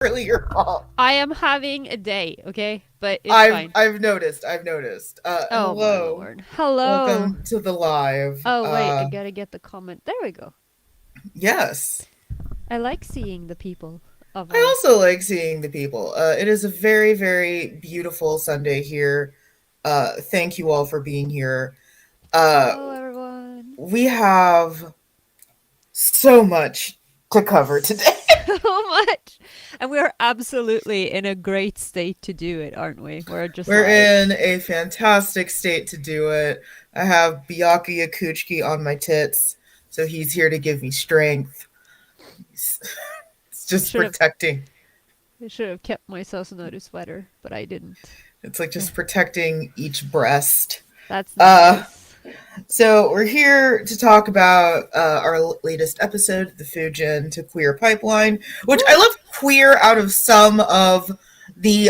really your fault. I am having a day, okay? But it's fine. I've noticed. Oh my Hello. lord. Hello. Welcome to the live. Oh wait, I gotta get the comment. There we go. Yes. I like seeing the people of I our. also like seeing the people. It is a very, very beautiful Sunday here. Thank you all for being here. Uh, Hello, everyone. we have so much to cover today. So much, and we are absolutely in a great state to do it, aren't we? We're just We're like, in a fantastic state to do it. I have Byakuya Kuchiki on my tits, so he's here to give me strength. It's I just should have, protecting. I should have kept my Sasunoru sweater, but I didn't. It's like Eh, just protecting each breast. that's Uh, nice. so we're here to talk about our latest episode, the Fujin to Queer Pipeline, which I Woo! left queer out of some of the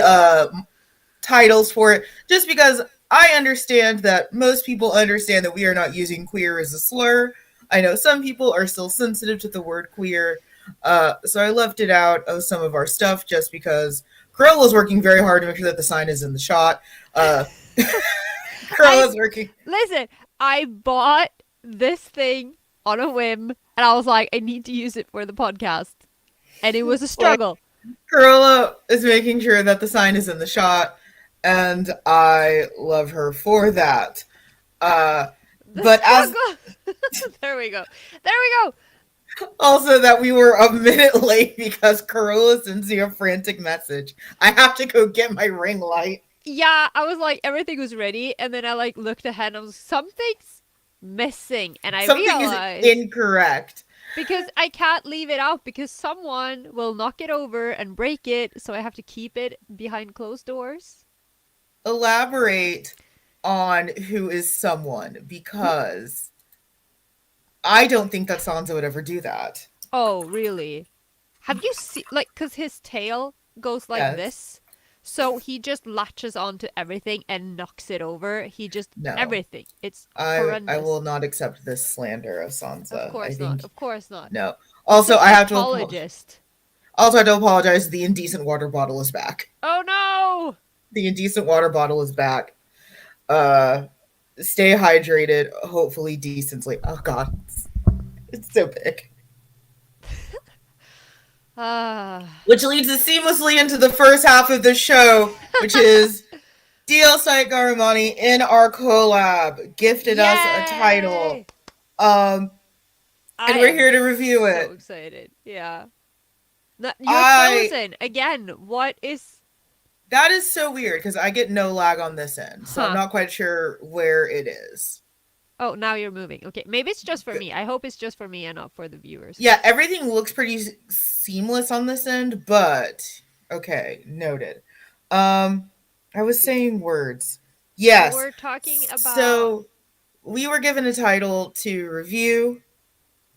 titles for it, just because I understand that most people understand that we are not using queer as a slur. I know some people are still sensitive to the word queer, so I left it out of some of our stuff just because Carola is working very hard to make sure that the sign is in the shot. Uh, I Carola's working. listen. I bought this thing on a whim, and I was like, I need to use it for the podcast, and it was a Well, struggle. Carola is making sure that the sign is in the shot, and I love her for that. Uh, The but as struggle. There we go. There we go. also that we were a minute late because Carola sends you a frantic message. I have to go get my ring light. Yeah, I was like, everything was ready, and then I like looked ahead, and I was something's missing, and I Something is realized incorrect. because I can't leave it out because someone will knock it over and break it, so I have to keep it behind closed doors. Elaborate on who is someone because I don't think that Sansa would ever do that. Oh, really? Have you seen like cuz his tail goes like Yes. this? So he just latches onto everything and knocks it over. He just No. everything. It's I will horrendous. not accept this slander of Of Sansa. I course not. think Of course not. no. He's Also, such I an have to apologist. also I have to apologize. The indecent water bottle is back. Oh no! The indecent water bottle is back. Uh, Stay hydrated. Hopefully, decently. Oh God, it's so big. Ah. Which leads us seamlessly into the first half of the show, which is DLSite Garumani in our collab gifted us a title. Yay! Um, and I we're am here to review so it. excited. Yeah. You're I frozen again. What is That is so weird because I get no lag on this end, so I'm Huh. not quite sure where it is. Oh, now you're moving. Okay, maybe it's just for me. I hope it's just for me and not for the viewers. Yeah, everything looks pretty seamless on this end, but okay, noted. Um, I was saying words. You Yes. were talking about So we were given a title to review,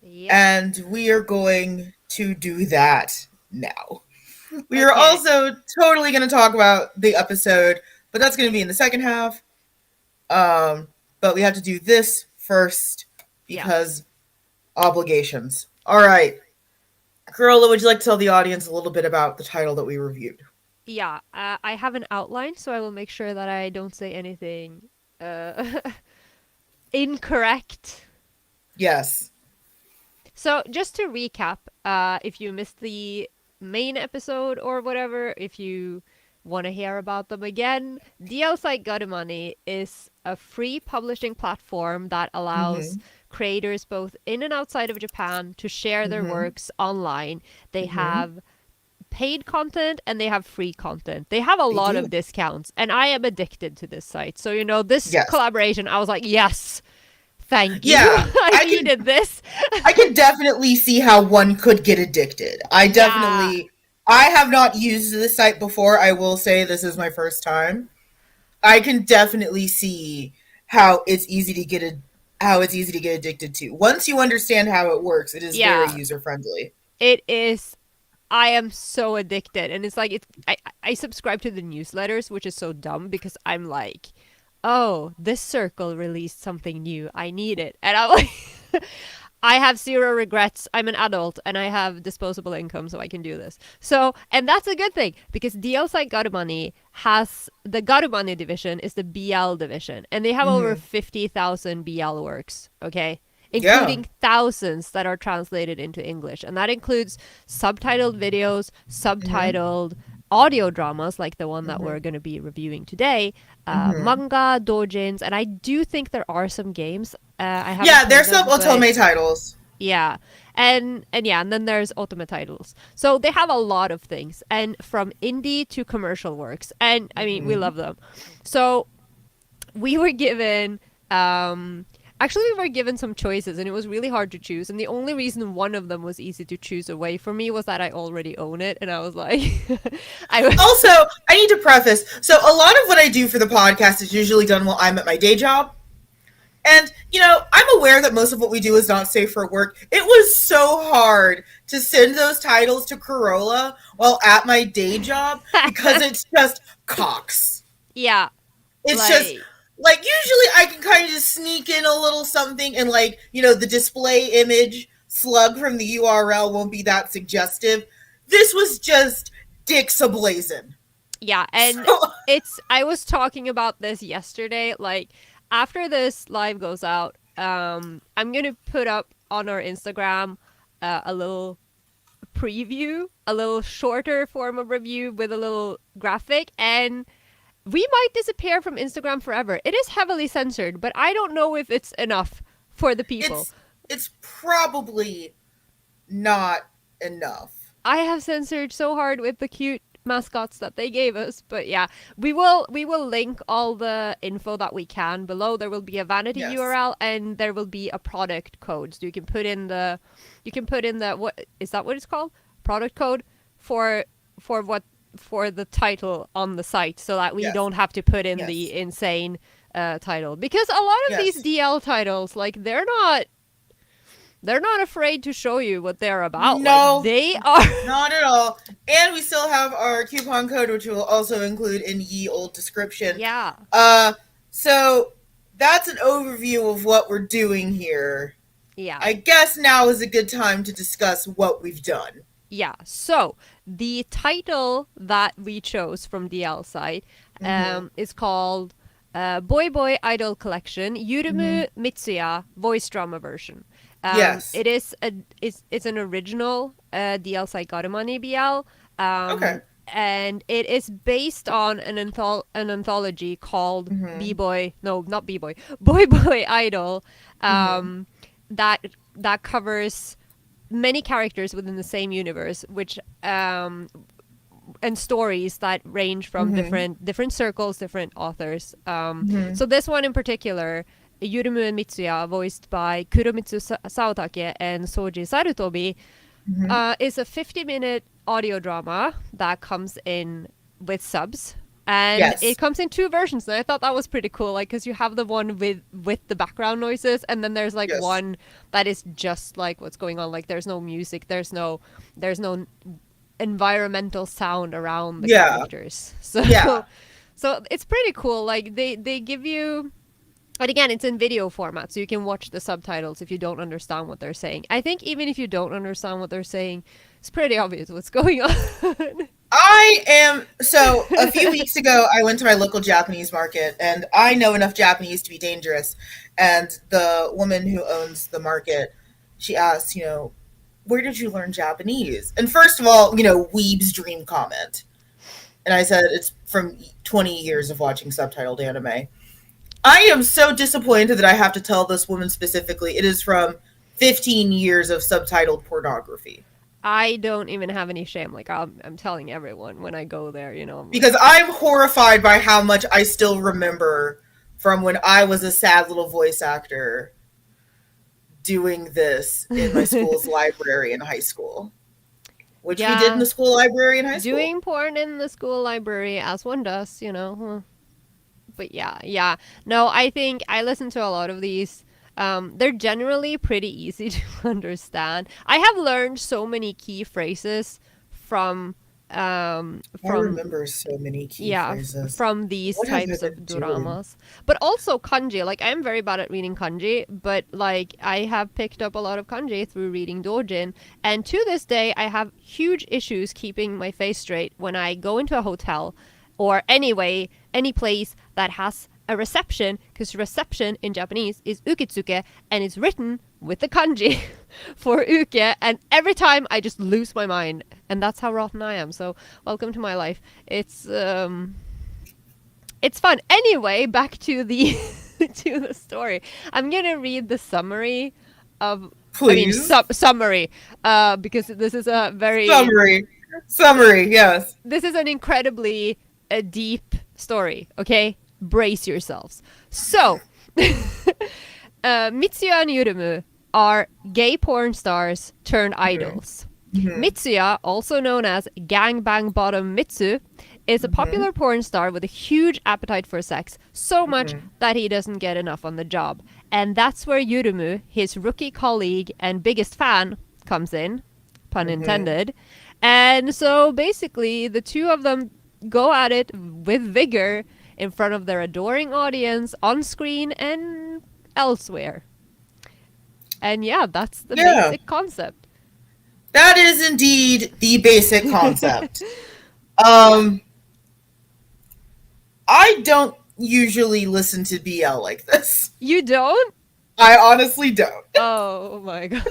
Yep. and we are going to do that now. We are Okay. also totally going to talk about the episode, but that's going to be in the second half. Um, but we have to do this first Yes. because obligations. All right. Carola, would you like to tell the audience a little bit about the title that we reviewed? Yeah, I have an outline, so I will make sure that I don't say anything uh incorrect. Yes. So, just to recap, if you missed the main episode or whatever, if you want to hear about them again, DLSite Garumani is a free publishing platform that allows Mm-hmm. creators both in and outside of Japan to share their Mm-hmm. works online. They Mm-hmm. have paid content and they have free content. They have a They lot of do. discounts, and I am addicted to this site. So, this Yes. collaboration, I was like, yes, thank you. Yeah. I I can needed this. I can definitely see how one could get addicted. Yeah. I have not used this site before. I will say this is my first time. I can definitely see how it's easy to get addicted to. Once you understand how it works, it is very Yeah. user friendly. It is. I am so addicted, and it's like I subscribe to the newsletters, which is so dumb because I'm like, oh, this circle released something new. I need it, and I'm like, I have zero regrets. I'm an adult and I have disposable income, so I can do this. So, and that's a good thing because DLSite Garumani has the Garumani division is the BL division, and they have over 50,000 BL works. Okay, Yeah. including thousands that are translated into English, and that includes subtitled videos, subtitled audio dramas like the one that we're going to be reviewing today, manga, doujins, and I do think there are some games. I haven't Yeah, played there's some them, but otome titles. yeah. And yeah, and then there's ultimate titles. So they have a lot of things, and from indie to commercial works. And I mean, we love them. So we were given actually we were given some choices, and it was really hard to choose, and the only reason one of them was easy to choose away for me was that I already own it, and I was like I was Also, I need to preface, so a lot of what I do for the podcast is usually done while I'm at my day job. And, I'm aware that most of what we do is not safe for work. It was so hard to send those titles to Carola while at my day job because it's just cocks. yeah, It's just like like usually I can kind of just sneak in a little something and the display image slug from the URL won't be that suggestive. This was just dicks ablazing. yeah, and So, I was talking about this yesterday, like after this live goes out, I'm going to put up on our Instagram a little preview, a little shorter form of review with a little graphic, and we might disappear from Instagram forever. It is heavily censored, but I don't know if it's enough for the people. it's probably not enough. I have censored so hard with the cute mascots that they gave us, but yeah, we will link all the info that we can below. There will be a vanity Yes. URL, and there will be a product code, so you can put in the what is that what it's called, product code for what for the title on the site, so that we Yes. don't have to put in Yes. the insane title, because a lot of Yes. these DL titles, like they're not afraid to show you what they're about. No. Like, they are Not at all. And we still have our coupon code, which we'll also include in ye old description. yeah. So that's an overview of what we're doing here. Yeah. I guess now is a good time to discuss what we've done. Yeah, so the title that we chose from DLSite is called Boy Boy Idol Collection Yurumu Mitsuya Voice Drama Version. Yes. It is it's an original DLSite Garumani BL. Okay. And it is based on an anthology called B-Boy, no, not B-Boy, Boy Boy Idol, that covers many characters within the same universe, which and stories that range from different circles, different authors. So this one in particular, Yurumu and Mitsuya, voiced by Kuromitsu Saotake and Soji Sarutobi, is a 50-minute audio drama that comes in with subs. And Yes. it comes in two versions, and I thought that was pretty cool, like, because you have the one with the background noises, and then there's like Yes. one that is just like what's going on, like there's no music, there's no environmental sound around the Yeah. characters. So Yeah. so it's pretty cool. Like they give you, but again, it's in video format, so you can watch the subtitles if you don't understand what they're saying. I think even if you don't understand what they're saying, it's pretty obvious what's going on. So a few weeks ago, I went to my local Japanese market, and I know enough Japanese to be dangerous. And the woman who owns the market, she asked, where did you learn Japanese? And first of all, weeb's dream comment. And I said, it's from 20 years of watching subtitled anime. I am so disappointed that I have to tell this woman specifically. It is from 15 years of subtitled pornography. I don't even have any shame. Like, I'm telling everyone when I go there, Because I'm horrified by how much I still remember from when I was a sad little voice actor doing this in my school's library in high school. Which we did in the school library in high school. Doing porn in the school library, as one does, But yeah. No, I think I listen to a lot of these. They're generally pretty easy to understand. I have learned so many key phrases from I from remember so many key yeah, phrases. from these What have I types of been doing? dramas. But also kanji. Like, I'm very bad at reading kanji, but like I have picked up a lot of kanji through reading dojin, and to this day I have huge issues keeping my face straight when I go into a hotel or anyway any place that has a reception, because reception in Japanese is ukitsuke and it's written with the kanji for uke, and every time I just lose my mind, and that's how rotten I am. So welcome to my life. It's fun. Anyway, back to the to the story. I'm gonna read the summary of. I mean, Please. summary, because this is a very. Summary. Summary, yes. This is an incredibly deep story. Okay, brace yourselves. So, Mitsuya and Yurumu are gay porn stars turned idols. Mitsuya, also known as Gangbang Bottom Mitsu, is a popular porn star with a huge appetite for sex, so much that he doesn't get enough on the job. And that's where Yurumu, his rookie colleague and biggest fan, comes in, pun intended. And so basically, the two of them go at it with vigor in front of their adoring audience, on screen and elsewhere. And yeah, that's the Yeah. basic concept. That is indeed the basic concept. um I don't usually listen to BL like this. You don't? I honestly don't. Oh my god.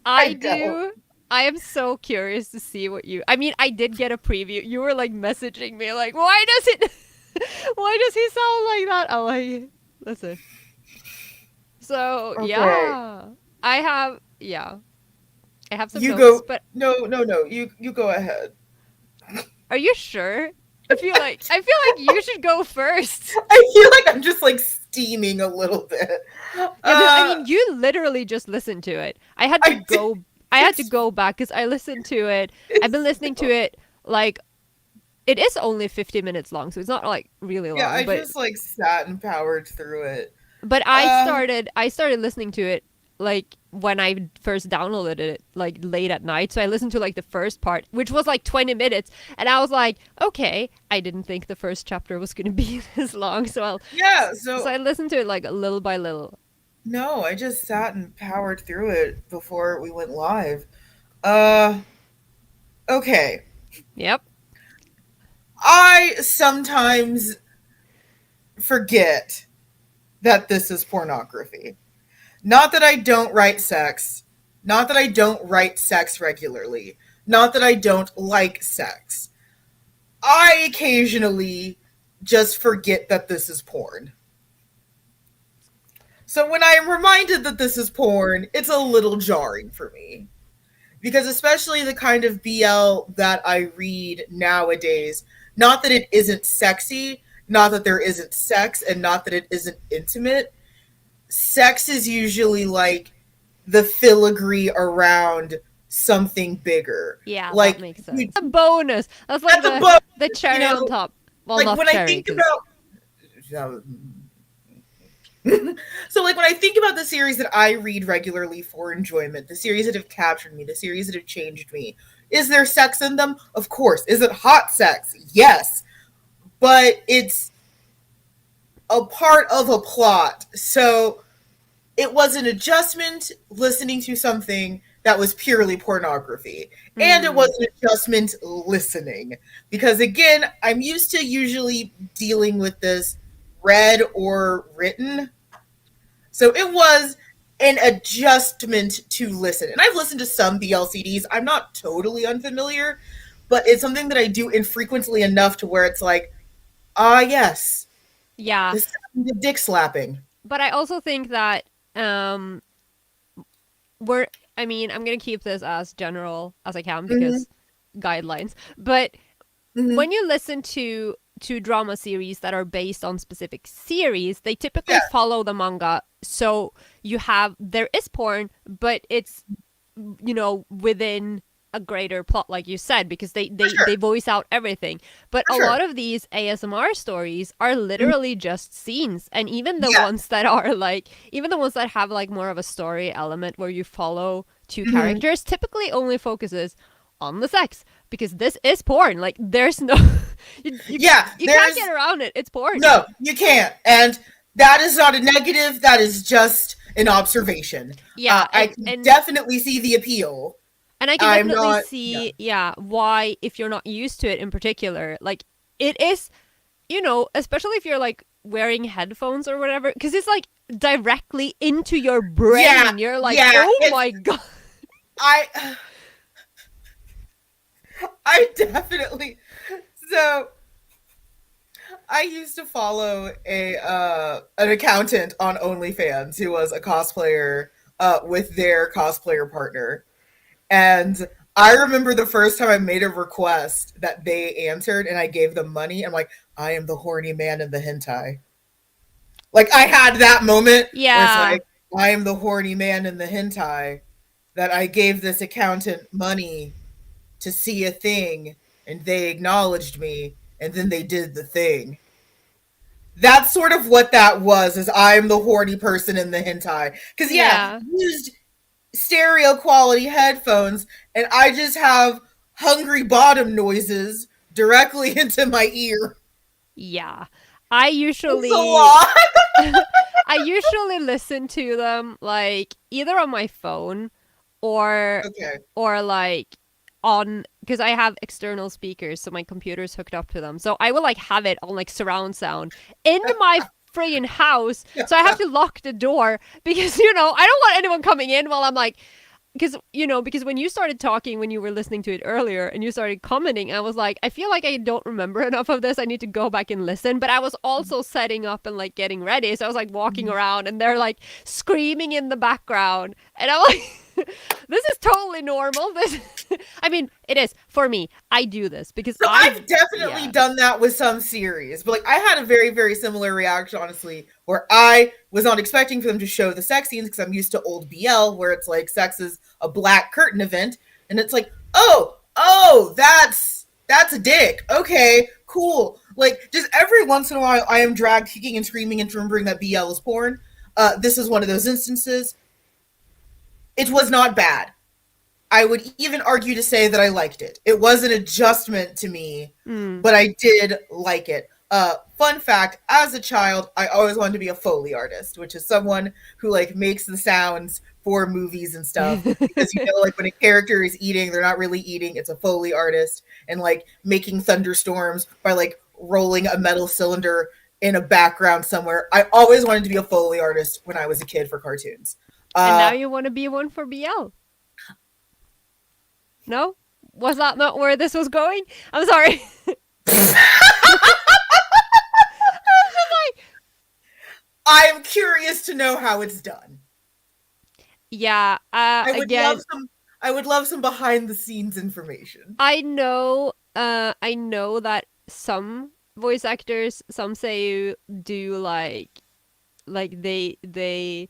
I I don't. do. I am so curious to see what you. I mean, I did get a preview. You were like messaging me, like, why does it. Why does he sound like that? I'm like, listen. So, Okay. yeah. I have. Yeah. I have some You notes, go. but No. You go ahead. are you sure? I feel like you should go first. I feel like I'm just like steaming a little bit. Yeah, because I mean, you literally just listened to it. I had to I did. go. I had to go back because I listened to it. I've been listening to it like it is only 50 minutes long, so it's not like really Yeah, long. I But just like sat and powered through it. but Uh, I started listening to it like when I first downloaded it, like late at night. So I listened to like the first part, which was like 20 minutes, and I was like, okay, I didn't think the first chapter was gonna be this long, yeah. so So I listened to it like little by little. no, I just sat and powered through it before we went live. Uh, okay. Yep. I sometimes forget that this is pornography. Not that I don't write sex. Not that I don't write sex regularly. Not that I don't like sex. I occasionally just forget that this is porn. So when I am reminded that this is porn, it's a little jarring for me. Because especially the kind of BL that I read nowadays, not that it isn't sexy, not that there isn't sex, and not that it isn't intimate, sex is usually like the filigree around something bigger. Yeah, that Like makes sense. A bonus. That's like that's a bonus, the you cherry on know. top. Well, Like not when I cherry, think because about so like when I think about the series that I read regularly for enjoyment, the series that have captured me, the series that have changed me, is there sex in them? Of course. Is it hot sex? Yes. But it's a part of a plot. So it was an adjustment listening to something that was purely pornography. And it was mm, an adjustment listening. Because again, I'm used to usually dealing with this read or written. So it was an adjustment to listen. And I've listened to some BLCDs. I'm not totally unfamiliar, but it's something that I do infrequently enough to where it's like, ah, yes, yeah. this is dick slapping. But I also think that we're. I mean, I'm gonna keep this as general as I can Mm-hmm, because guidelines. But mm-hmm. when you listen to drama series that are based on specific series, they typically Yeah, follow the manga. So you have there is porn, but it's within a greater plot, like you said, because they for they sure, they voice out everything. But for a sure. lot of these ASMR stories are Mhm. literally just scenes, and Yeah. even the ones that have like more of a story element where you follow two Mm-hmm. characters typically only focuses on the sex. because this is porn. Like, there's no, Yeah, you can't there's get around it. It's porn. no, you can't. And that is not a negative. That is just an observation. Yeah, I can definitely see the appeal. and I can I'm definitely not. Yeah. see, yeah, why, if you're not used to it in particular, like, it is, especially if you're like wearing headphones or whatever, because it's like directly into your Yeah. brain. You're like, Yeah. oh my God. I. I definitely. So I used to follow a an accountant on OnlyFans who was a cosplayer with their cosplayer partner, and I remember the first time I made a request that they answered, and I gave them money. I'm like, I am the horny man in the hentai. Like I had that moment where it's Yeah, like, I am the horny man in the hentai that I gave this accountant money to see a thing, and they acknowledged me, and then they did the thing. That's sort of what that was, is I'm the horny person in the hentai. Because yeah, yeah, used stereo quality headphones, and I just have hungry bottom noises directly into my ear. yeah. I It's a usually lot. I usually listen to them like either on my phone or Okay. like on, because I have external speakers, so my computer's hooked up to them. So I will like have it on like surround sound in my friggin' house. So I have to lock the door because I don't want anyone coming in while I'm like, because when you started talking, when you were listening to it earlier and you started commenting, I was like, I feel like I don't remember enough of this. I need to go back and listen. But I was also setting up and like getting ready, so I was like walking around and they're like screaming in the background, and I'm like, this is totally normal. This I mean, it is for me. I do this because So I've definitely yeah. done that with some series, but like I had a very, very similar reaction, honestly, where I was not expecting for them to show the sex scenes because I'm used to old BL where it's like sex is a black curtain event, and it's like, oh, that's a dick. Okay, cool. Like just every once in a while, I am dragged kicking and screaming into remembering that BL is porn. This is one of those instances. It was not bad. I would even argue to say that I liked it. It was an adjustment to me, Mm. but I did like it. Fun fact, as a child, I always wanted to be a Foley artist, which is someone who like makes the sounds for movies and stuff. Because like when a character is eating, they're not really eating, it's a Foley artist, and like making thunderstorms by like rolling a metal cylinder in a background somewhere. I always wanted to be a Foley artist when I was a kid for cartoons. And now Uh you want to be one for BL? No? Was that not where this was going? I'm sorry. I'm curious to know how it's done. Yeah, I would again, love some I would love some behind the scenes information. I know that some voice actors, some say do like they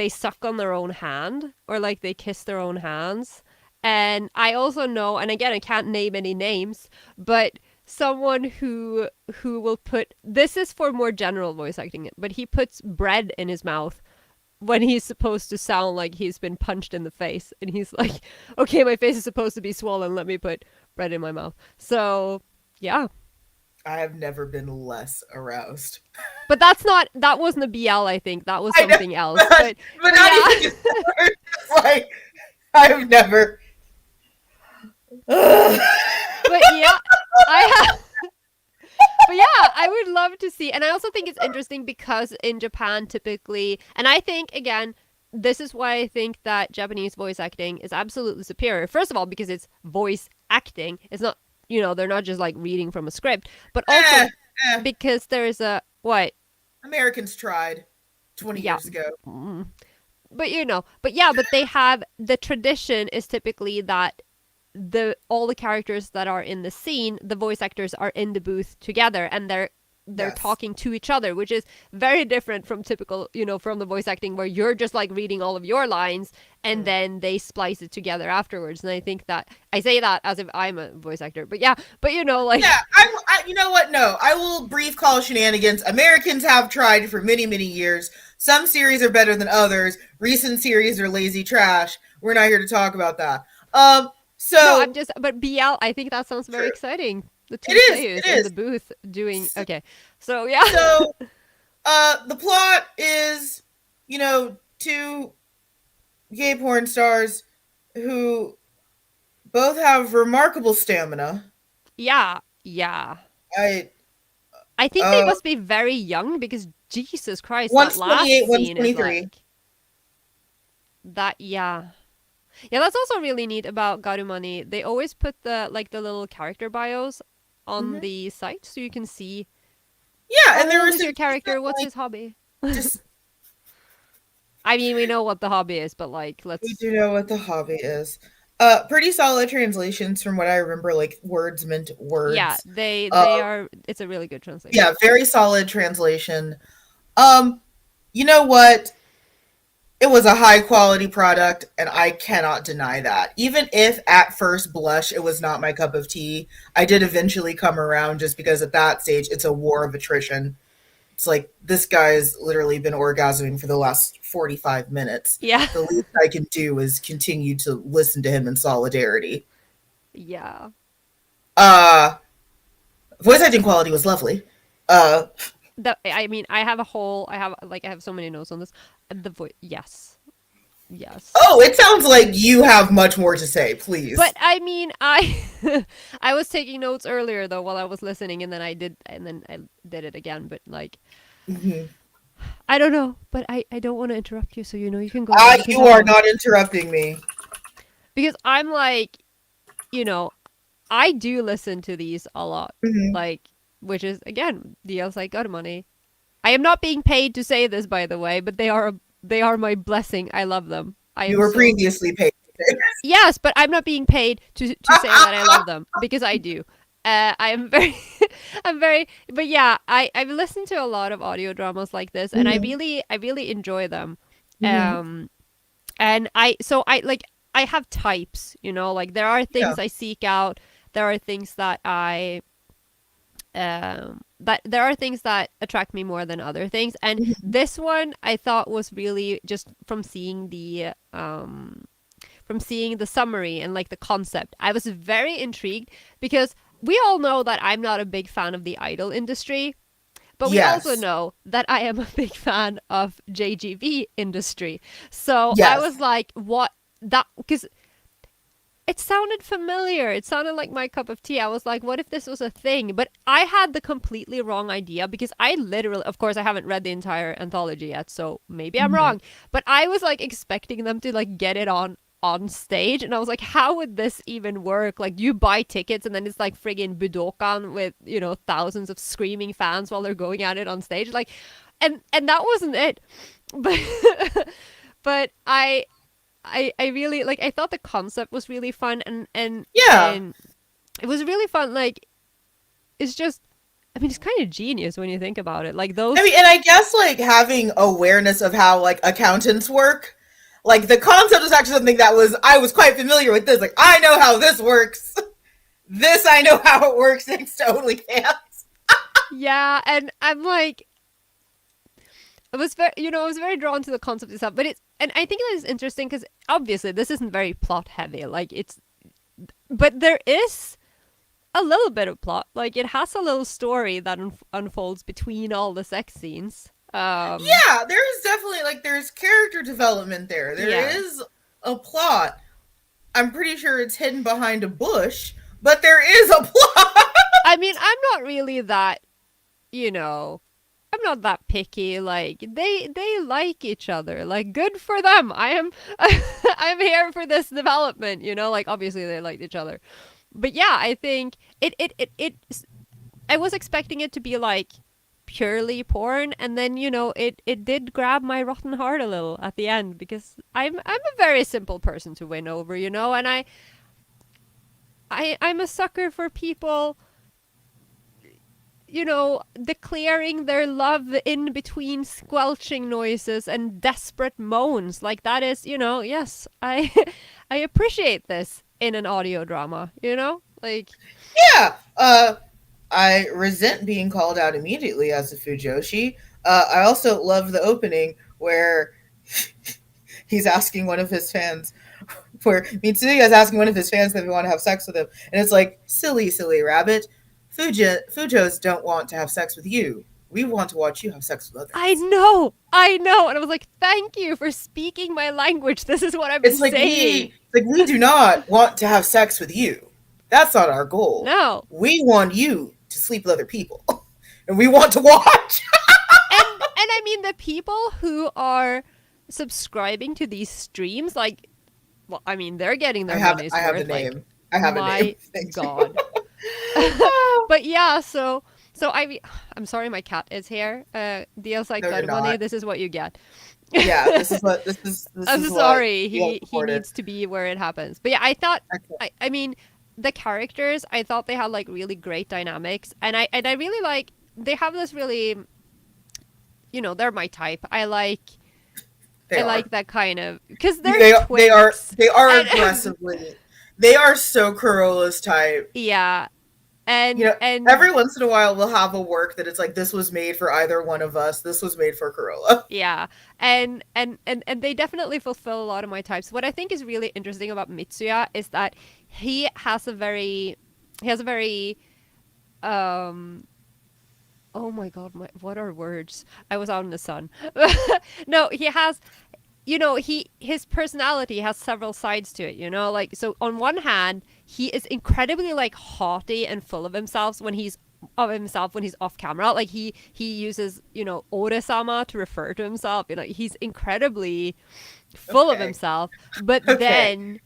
suck on their own hand, or like they kiss their own hands. And I also know, and again, I can't name any names, but someone who will put, this is for more general voice acting, but he puts bread in his mouth when he's supposed to sound like he's been punched in the face, and he's like, okay, my face is supposed to be swollen, let me put bread in my mouth. So yeah. I have never been less aroused. But that wasn't a BL, I think. That was I know, something else. but But not yeah. even just it's like I've never. Ugh. But yeah, I have. But yeah, I would love to see. And I also think it's interesting because in Japan, typically, and I think, again, this is why I think that Japanese voice acting is absolutely superior. First of all, because it's voice acting. It's not, they're not just like reading from a script, but also eh, eh. because there is a, what? Americans tried 20 Yeah. years ago. Mm. But they have, the tradition is typically that all the characters that are in the scene, the voice actors are in the booth together, and they're Yes. talking to each other, which is very different from typical, from the voice acting where you're just like reading all of your lines and then they splice it together afterwards. And I think that, I say that as if I'm a voice actor, but yeah, but like, Yeah, you know what? No, I will brief call shenanigans. Americans have tried for many, many years. Some series are better than others. Recent series are lazy trash. We're not here to talk about that. No, I'm So just, but BL, I think that sounds very true. exciting. The It two is. seiyus It in the is. booth doing, So, okay. So, yeah. so the plot is, two gay porn stars who both have remarkable stamina. Yeah, yeah. I I think they uh must be very young because Jesus Christ, that one's last 28, one's scene is 23. like, that, yeah. Yeah, that's also really neat about Garumani. They always put the little character bios on Hmm. the site so you can see Yeah, how and there old was is some your character, decent, what's like, his hobby. just I mean, we know what the hobby is, but like, we let's. do know what the hobby is. Pretty solid translations from what I remember, like words meant Yeah, words. Uh, they are. It's a really good yeah, translation. very solid translation. Um, you know what? It was a high quality product, and I cannot deny that. Even if at first blush it was not my cup of tea, I did eventually come around just because at that stage it's a war of attrition. It's like this guy's literally been orgasming for the last 45 minutes. Yeah, The least I can do is continue to listen to him in solidarity. yeah. Uh Voice acting quality was lovely. Uh I mean, I have a whole. I have so many notes on this. The voice. Yes, yes. oh, it sounds like you have much more to say, But please. I mean, I I was taking notes earlier though while I was listening, and then I did it again. But like, Mhm. I don't know. But I don't want to interrupt you, so you can go. You can You talk are more not interrupting me. because I'm like, you know, I do listen to these a lot, Mhm. like, which is again DLSite Garumani. I am not being paid to say this, by the way, but they are my blessing. I love them. I You am were so previously paid. yes, but I'm not being paid to say that I love them because I do. I am very, I'm very, but yeah, I've listened to a lot of audio dramas like this, and Mhm. I really enjoy them. Mhm. Um, and I like I have types, like there are Yeah. things I seek out, there are things that there are things that attract me more than other things, and Mhm. this one I thought was really just from seeing the summary and like the concept. I was very intrigued because we all know that I'm not a big fan of the idol industry, but we also Yes. know that I am a big fan of JGV industry. So I Yes. was like, what that because it sounded familiar. It sounded like my cup of tea. I was like, what if this was a thing? But I had the completely wrong idea because I literally, of course, I haven't read the entire anthology yet, so maybe I'm Mhm. wrong. But I was like expecting them to like get it on stage, and I was like, how would this even work? Like, you buy tickets and then it's like friggin' Budokan with thousands of screaming fans while they're going at it on stage, like, and that wasn't it. But but I really like, I thought the concept was really fun, Yeah. and it was really fun. Like, it's just, I mean, it's kind of genius when you think about it. Like I those. mean, and I guess like having awareness of how like accountants work, like the concept was actually something that was I was quite familiar with this. Like I know how this works. This I know how it works thanks to OnlyFans. Yeah, and I'm like, I was very, I was very drawn to the concept itself. But it's, and I think that is interesting because obviously this isn't very plot heavy. Like it's, but there is a little bit of plot. Like it has a little story that unfolds between all the sex scenes. Yeah, there's definitely like there's character development there. There Yeah. is a plot. I'm pretty sure it's hidden behind a bush, but there is a plot. I mean, I'm not really that, you know, I'm not that picky. Like they like each other. Like good for them. I am I'm here for this development, like obviously they liked each other. But yeah, I think it I was expecting it to be like purely porn, and then it did grab my rotten heart a little at the end because I'm a very simple person to win over, and I'm a sucker for people declaring their love in between squelching noises and desperate moans. Like that is, yes, I I appreciate this in an audio drama, Like Yeah. I resent being called out immediately as a Fujoshi. I also love the opening where he's asking one of his fans, where Mitsuya is asking one of his fans if they want to have sex with him, and it's like, silly, silly rabbit. Fujos don't want to have sex with you. We want to watch you have sex with others. I know. And I was like, thank you for speaking my language. This is what I've been It's like saying. we do not want to have sex with you. That's not our goal. No. We want you to sleep with other people, and we want to watch. And I mean, the people who are subscribing to these streams, like, well, I mean, they're getting their money's worth. I have a name. Like, I have a name. My God. But yeah, so I'm sorry, my cat is here. DLSite Garumani, this is what you get. Yeah, this is I'm sorry. He needs to be where it happens. But yeah, I thought I mean, the characters, I thought they had like really great dynamics, and I really like, they have this really, you know, they're my type. I like that kind of, because they are aggressively, they are so Carola's type. Yeah. And, you know, and every once in a while we'll have a work that it's like, this was made for either one of us. This was made for Carola. Yeah. And they definitely fulfill a lot of my types. What I think is really interesting about Mitsuya is that he has a very oh my God, what are words? I was out in the sun. No, he has, you know, his personality has several sides to it, you know, like, so on one hand, he is incredibly like haughty and full of himself when he's off camera. Like he uses, you know, Ore-sama to refer to himself. You know, he's incredibly full of himself. But then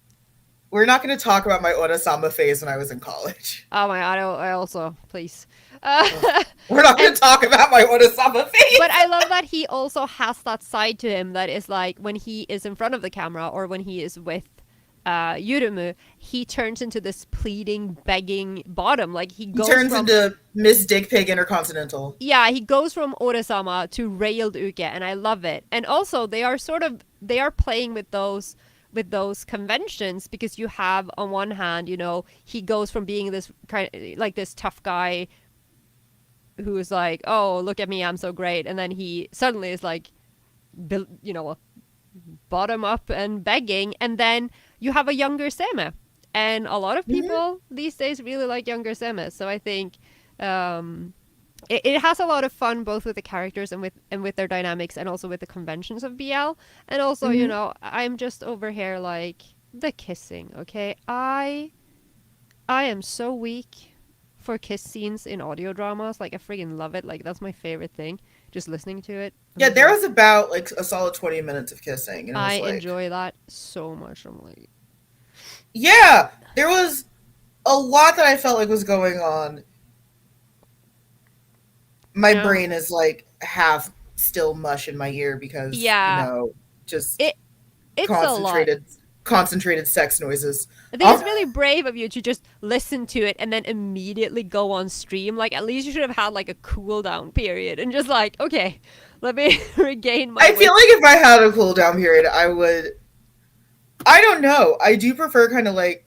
we're not going to talk about my Ore-sama phase when I was in college. Oh my God, I also, please. We're not going to talk about my Ore-sama phase. But I love that he also has that side to him that is like, when he is in front of the camera or when he is with Yurumu, he turns into this pleading, begging bottom. Like he turns into Miss Dick Pig Intercontinental. Yeah, he goes from Ore-sama to railed uke, and I love it. And also, they are playing with those conventions, because you have, on one hand, you know, he goes from being this kind of like this tough guy who's like, oh, look at me, I'm so great, and then he suddenly is like, you know, bottom up and begging. And then you have a younger Seme, and a lot of people these days really like younger Seme. So I think it has a lot of fun, both with the characters and with their dynamics, and also with the conventions of BL. And also, you know, I'm just over here like, the kissing, okay? I am so weak for kiss scenes in audio dramas. Like, I freaking love it. Like, that's my favorite thing, just listening to it. Yeah, there was about like a solid 20 minutes of kissing, and I enjoy that so much. I'm like, yeah, there was a lot that I felt like was going on. My brain is like half still mush in my ear because, you know, just it's concentrated sex noises. I think it's really brave of you to just listen to it and then immediately go on stream. Like, at least you should have had like a cool down period and just like, okay, let me regain my I feel like if I had a cool down period, I would, I don't know. I do prefer kind of like,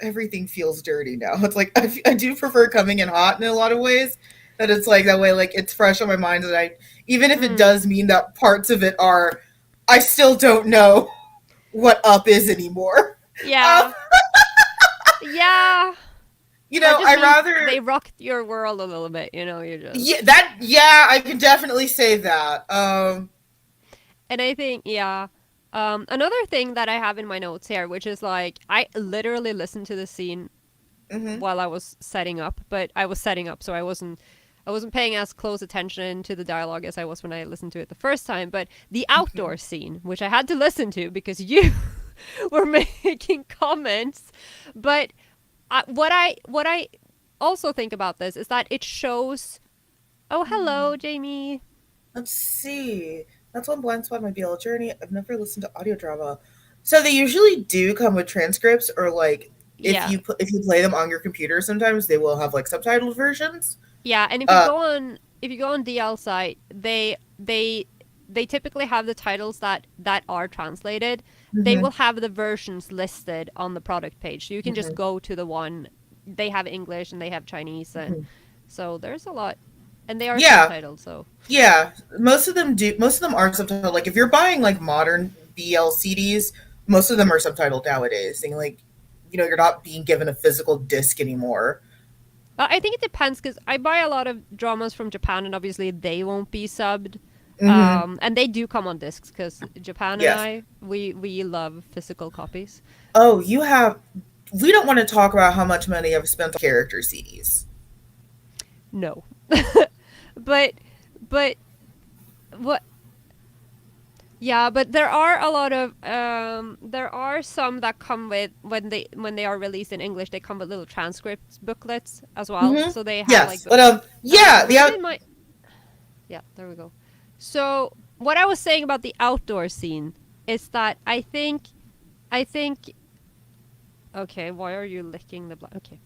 everything feels dirty now. It's like, I do prefer coming in hot in a lot of ways. That it's like, that way, like, it's fresh on my mind. And even if it does mean that parts of it are, I still don't know what up is anymore. Yeah. Yeah. You know, I rather they rocked your world a little bit, you know, you're just I can definitely say that. And I think, another thing that I have in my notes here, which is like, I literally listened to the scene while I was setting up, but I was setting up, so I wasn't paying as close attention to the dialogue as I was when I listened to it the first time. But the outdoor scene, which I had to listen to because you were making comments. But what I also think about this is that it shows. Oh, hello, Jamie. Let's see. That's one blind spot in my BL journey. I've never listened to audio drama. So they usually do come with transcripts, or like if you play them on your computer, sometimes they will have like subtitled versions. Yeah, and if you go on DLSite, they typically have the titles that are translated. They will have the versions listed on the product page, so you can just go to the one. They have English and they have Chinese, and so there's a lot, and they are subtitled. So most of them do. Most of them are subtitled. Like if you're buying like modern BL CDs, Most of them are subtitled nowadays. Saying like, you're not being given a physical disc anymore. I think it depends because I buy a lot of dramas from Japan, and obviously they won't be subbed. Mm-hmm. And they do come on discs because Japan and Yes. we love physical copies. Oh, you have. We don't want to talk about how much money I've spent on character CDs. No, but but what? Yeah, but there are a lot of there are some that come with when they are released in English. They come with little transcript booklets as well, Mm-hmm. so they have like Yes, the but yeah, which the they might. Yeah, there we go. So what I was saying about the outdoor scene is that I think. Okay, why are you licking the blood? Okay.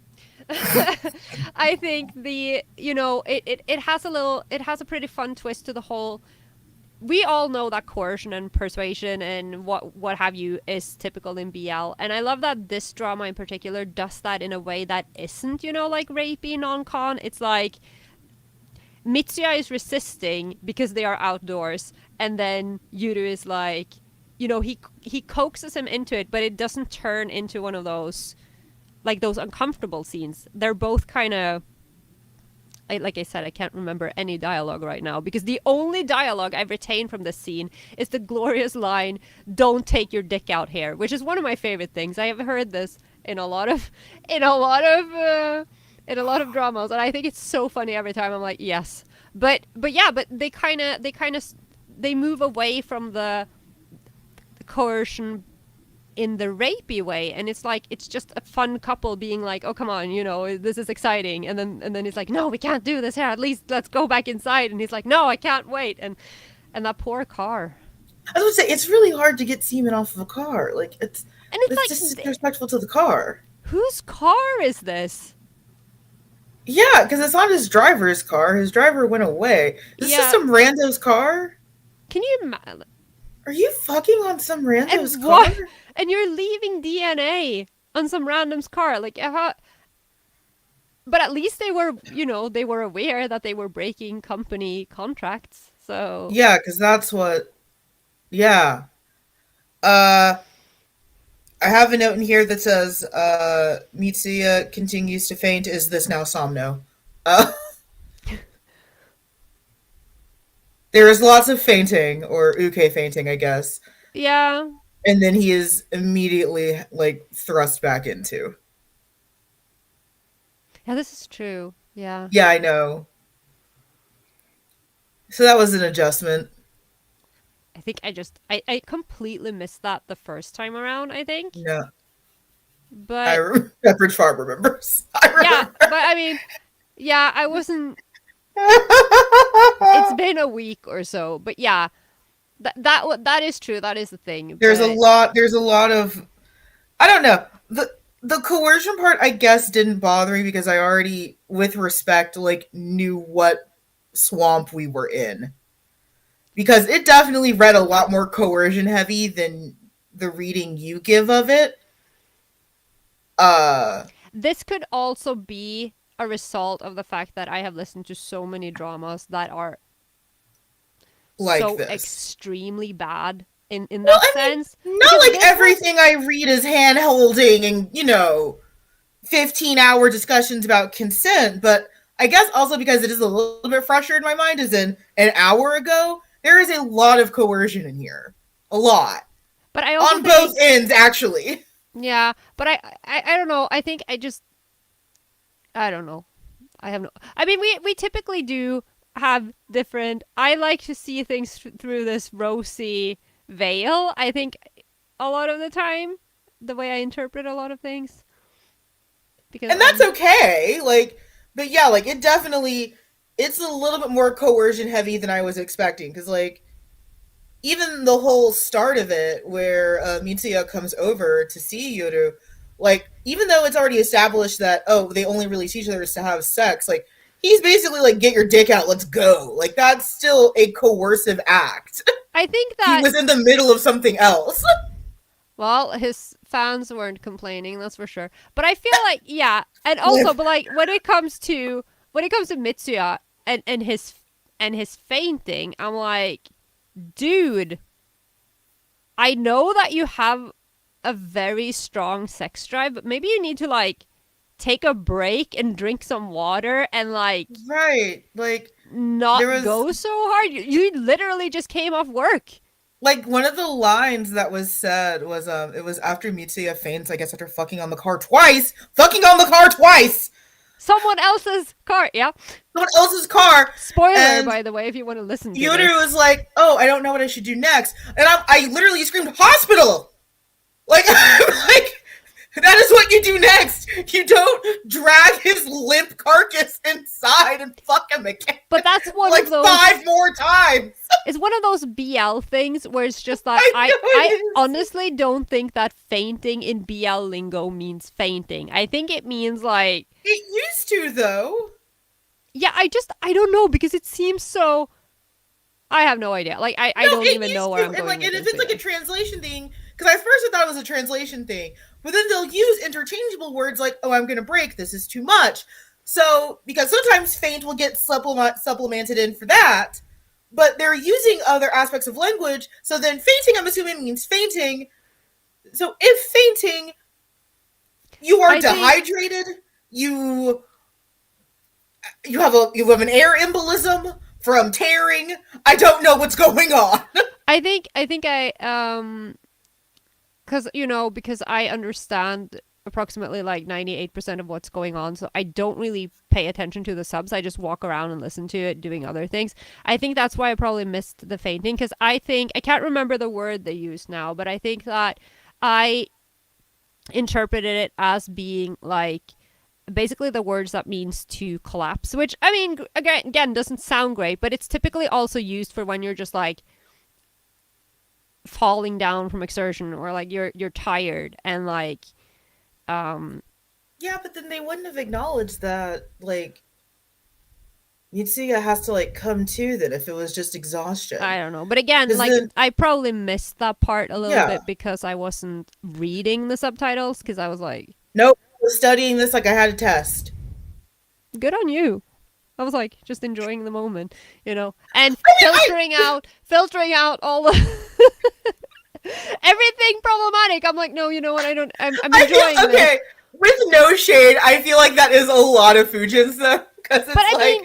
I think it has it has a pretty fun twist to the whole. We all know that coercion and persuasion and what have you is typical in BL, and I love that this drama in particular does that in a way that isn't like rapey non-con. It's like Mitsuya is resisting because they are outdoors, and then Yuru is like, he coaxes him into it, but it doesn't turn into one of those like those uncomfortable scenes. They're both kind of like I said, I can't remember any dialogue right now because the only dialogue I've retained from this scene is the glorious line, "Don't take your dick out here," which is one of my favorite things. I have heard this in a lot of dramas, and I think it's so funny every time. I'm like, yes, but yeah, but they move away from the coercion in the rapey way, and it's like it's just a fun couple being like, oh come on, this is exciting, and then he's like, no, we can't do this here, at least let's go back inside, and he's like, no, I can't wait, and that poor car. I would say it's really hard to get semen off of a car. Like It's it's like, disrespectful to the car. whose car is this? Yeah, because it's not his driver's car. His driver went away. Is this just Yeah, some rando's car? can you imagine? Are you fucking on some rando's And car? what? And you're leaving DNA on some random's car, like but at least they were, they were aware that they were breaking company contracts. So Yeah, because that's what. Yeah. Uh, I have a note in here that says, Mitsuya continues to faint. Is this now Somno? Uh, there is lots of fainting, or uke fainting, I guess. yeah, And then he is immediately, like, thrust back into. yeah, this is true. Yeah, Yeah, I know. So that was an adjustment. I think I completely missed that the first time around. I think, Yeah. but Pepperidge Farm remembers. I yeah, remember. but I mean, yeah, I wasn't. It's been a week or so, but yeah, that is true. That is the thing. There's a But lot. There's a lot of. I don't know. The coercion part, I guess, didn't bother me because I already, with respect, like knew what swamp we were in. Because it definitely read a lot more coercion heavy than the reading you give of it. Uh, this could also be a result of the fact that I have listened to so many dramas that are like so this. extremely bad in Well, that I mean, sense. not Because like this everything I read is hand holding and 15-hour discussions about consent, but I guess also because it is a little bit fresher in my mind, as in an hour ago, there is a lot of coercion in here. A lot. but I also On think, both ends, actually. yeah, but I don't know. I think I don't know. I have no. I mean, we typically do have different. I like to see things through this rosy veil. I think a lot of the time, the way I interpret a lot of things, because And that's okay. Like, but yeah, like it definitely, it's a little bit more coercion heavy than I was expecting. Because, like, even the whole start of it, where Mitsuya comes over to see Yoru, like, even though it's already established that, oh, they only release each other to have sex, like, he's basically like, get your dick out, let's go. Like, that's still a coercive act. I think He that was in the middle of something else. well, his fans weren't complaining, that's for sure. But I feel like yeah, and also, but like when it comes to Mitsuya and his fainting, I'm like, dude, I know that you have a very strong sex drive, but maybe you need to like take a break and drink some water and like Right. Like there not was go so hard. You literally just came off work. like one of the lines that was said was it was after Mitsuya faints, I guess after fucking on the car twice. Fucking on the car twice. Someone else's car. Yeah. Someone else's car. Spoiler, And by the way, if you want to listen to Yuru this. was like, "Oh, I don't know what I should do next," and I literally screamed, "Hospital!" Like, like that is what you do next. You don't drag his limp carcass inside and fuck him again. But that's one like of those 5 more times. It's one of those BL things where it's just that I I honestly don't think that fainting in BL lingo means fainting. I think it means like It used to though. yeah, I don't know because it seems so I have no idea. Like I No, don't it even used know where to. I'm And going like, with and if this. it's like a translation thing, because at first I thought it was a translation thing, but then they'll use interchangeable words like, "Oh, I'm gonna break. This is too much." So because sometimes faint will get supplemented in for that, but they're using other aspects of language. So then fainting, I'm assuming, means fainting. So if fainting, you are I think dehydrated. You you have an air embolism from tearing. I don't know what's going on. I because because I understand approximately like 98% of what's going on, so I don't really pay attention to the subs. I just walk around and listen to it doing other things. I think that's why I probably missed the fainting, because I think I can't remember the word they use now, but I think that I interpreted it as being like basically the words that means to collapse, which I mean again doesn't sound great, but it's typically also used for when you're just like falling down from exertion, or like you're tired and like Yeah, but then they wouldn't have acknowledged that, like, Mitsuya has to, like, come to that if it was just exhaustion. I don't know. But again, Because like then, I probably missed that part a little yeah. bit because I wasn't reading the subtitles, because I was like, Nope. I was studying this like I had a test. good on you. I was like just enjoying the moment, and I mean, filtering out all the everything problematic. I'm like, no, you know what? I'm I enjoying feel, this. okay, with no shade, I feel like that is a lot of Fujins, though. Because But it's I like,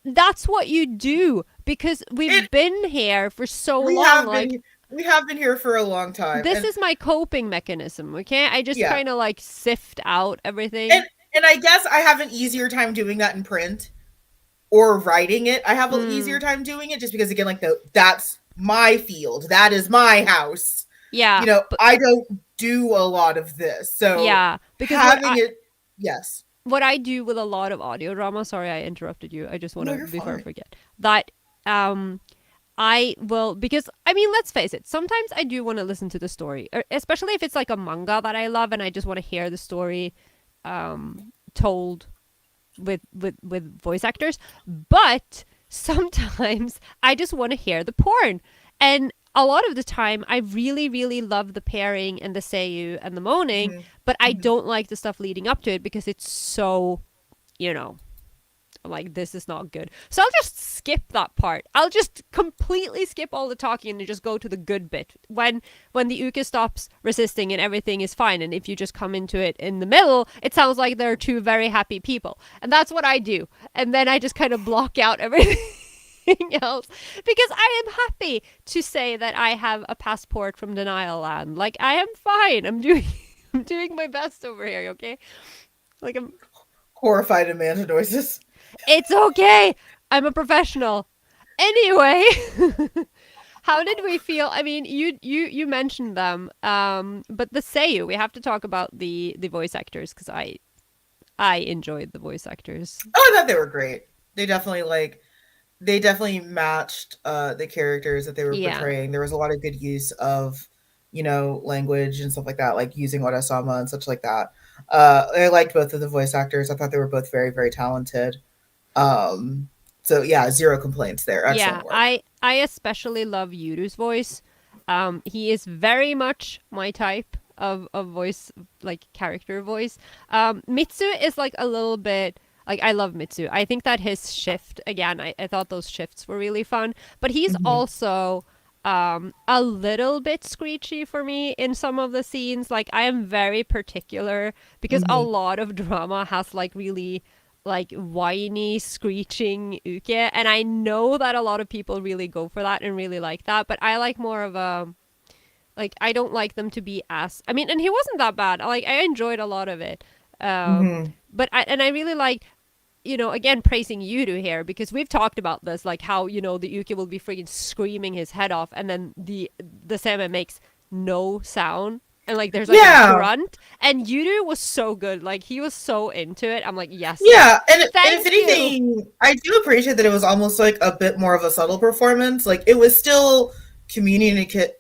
mean, that's what you do because we've it, been here for so we long. have Like, been, we have been here for a long time. this And, is my coping mechanism, okay? I just yeah. kind of like sift out And, everything. and I guess I have an easier time doing that in print or writing it. I have an Mm, easier time doing it just because, again, like, that's my field. That is my house. yeah, but I don't do a lot of this. So yeah, because having it, yes. what I do with a lot of audio drama, sorry I interrupted you. I just want No, to you're before I fine. forget that I will, because I mean, let's face it, sometimes I do want to listen to the story, especially if it's like a manga that I love and I just want to hear the story told with voice actors. But sometimes I just want to hear the porn. And a lot of the time I really, really love the pairing and the seiyuu and the moaning, Mm-hmm. but I Mm-hmm. don't like the stuff leading up to it because it's so, you know, I'm like, this is not good. So I'll just skip that part. I'll just completely skip all the talking and just go to the good bit. When the uke stops resisting and everything is fine, and if you just come into it in the middle, it sounds like there are two very happy people. And that's what I do. And then I just kind of block out everything else because I am happy to say that I have a passport from denial land. Like, I am fine. I'm doing I'm doing my best over here, okay? Like, Horrified Amanda noises. it's okay. I'm a professional. Anyway, how did we feel? I mean, you mentioned them, but the seiyuu, we have to talk about the voice actors because I enjoyed the voice actors. Oh, I thought they were great. They definitely they definitely matched the characters that they were Yeah, portraying. There was a lot of good use of, language and stuff like that, like using Orasama and such like that. I liked both of the voice actors. I thought they were both very, very talented. Um, so yeah, zero complaints there. yeah. Excellent work. I especially love Yuru's voice. He is very much my type of voice, like character voice. Mitsu is like a little bit like I love Mitsu. I think that his shift again, I thought those shifts were really fun. But he's Mhm. also a little bit screechy for me in some of the scenes. Like I am very particular because a Mm-hmm. lot of drama has like really like whiny screeching uke, and I know that a lot of people really go for that and really like that, but I like more of a like I don't like them to be as I mean, and he wasn't that bad. Like I enjoyed a lot of it. Mm-hmm. But I really like, again, praising Yuru here because we've talked about this, like how, the Yuki will be freaking screaming his head off and then the salmon makes no sound and like there's like a Yeah. grunt and Yuru was so good. Like he was so into it. I'm like, yes, Yeah, and if thank you. anything, I do appreciate that it was almost like a bit more of a subtle performance. Like it was still communicative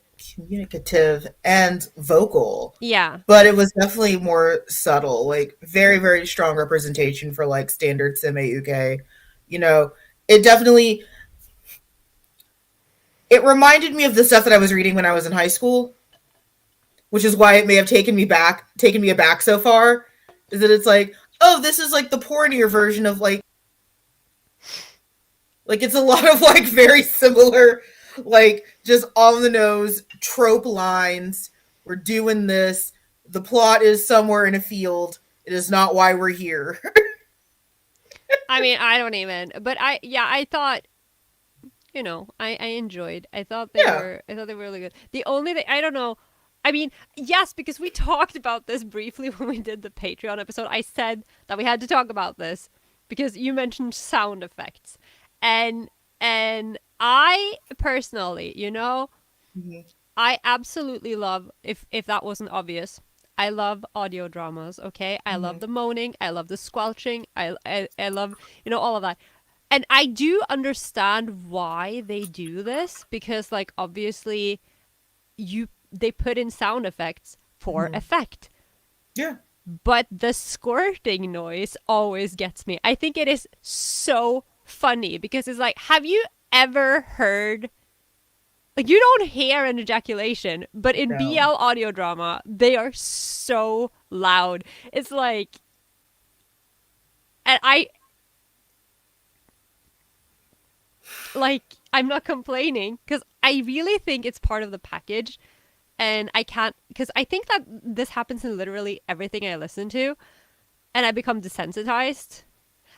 and vocal, Yeah. but it was definitely more subtle. Like very very strong representation for like standard seme uke. You know, it definitely it reminded me of the stuff that I was reading when I was in high school, which is why it may have taken me aback so far. Is that it's like, oh, this is like the pornier version of like it's a lot of like very similar, like just on the nose trope lines. We're doing this. The plot is somewhere in a field. It is not why we're here. I mean, I don't even, but I thought, I enjoyed. Yeah. I thought they were really good. The only thing, I don't know, I mean, yes, because we talked about this briefly when we did the Patreon episode. I said that we had to talk about this because you mentioned sound effects. And and I personally, Mhm. I absolutely love, if that wasn't obvious, I love audio dramas, okay? I love Mhm. the moaning, I love the squelching, I love, all of that. And I do understand why they do this because like obviously they put in sound effects for Mhm. effect. Yeah. But the squirting noise always gets me. I think it is so funny because it's like, have you ever heard, like, you don't hear an ejaculation, but in No. BL audio drama, they are so loud. It's like, and like, I'm not complaining because I really think it's part of the package. And I can't, because I think that this happens in literally everything I listen to, and I become desensitized.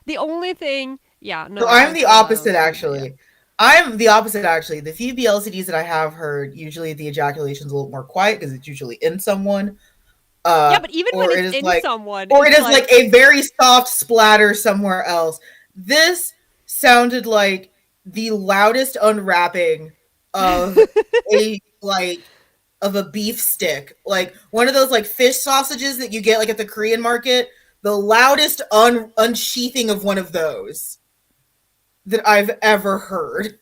The only thing, yeah, no, So I I'm can't the say that on opposite stream, but yeah. actually. I'm the opposite actually. The few BLCDs that I have heard, usually the ejaculation's a little more quiet because it's usually in someone. Yeah, but even when Or it it's is in like someone, or it it's is like like, a very soft splatter somewhere else. This sounded like the loudest unwrapping of a like of a beef stick, like one of those like fish sausages that you get like at the Korean market. The loudest unsheathing of one of those that I've ever heard.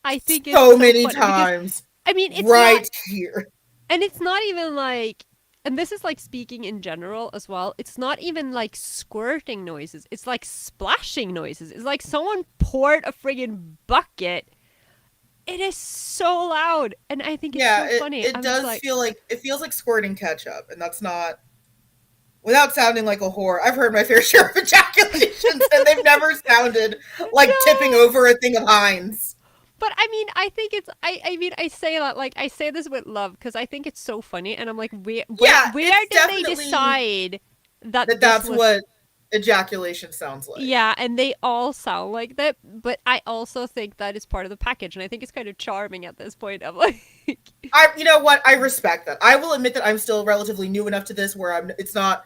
I think it's So so many funny because, times, I mean, it's not, right here. and it's not even like, and this is like speaking in general as well, it's not even like squirting noises, it's like splashing noises. It's like someone poured a friggin' bucket. It is so loud, and I think it's Yeah, so funny. it I'm just does like, feel like it feels like squirting ketchup, and that's not without sounding like a whore. I've heard my fair share of ejaculations, and they've never sounded like tipping no. over a thing of Heinz. But I mean, I think it's. I mean, I say that like I say this with love because I think it's so funny, and I'm like, Yeah, where it's did they definitely decide that that this that's was? what ejaculation sounds like. Yeah, and they all sound like that. But I also think that is part of the package, and I think it's kind of charming at this point. Of like, You know what? I respect that. I will admit that I'm still relatively new enough to this where it's not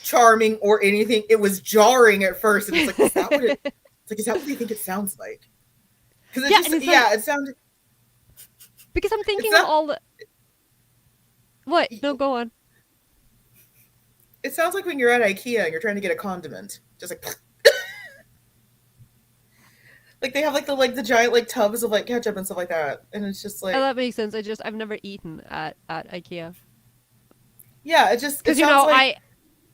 charming or anything. It was jarring at first, and it's like, is that what it? It's like, is that what they think it sounds like? Because it yeah, and just, it's like yeah, it sounded. because I'm It's thinking of not. all the what? No, go on. It sounds like when you're at IKEA and you're trying to get a condiment, just like they have like the giant like tubs of like ketchup and stuff like that, and it's just Oh, like, that makes sense. I've never eaten at IKEA yeah, it because sounds like, I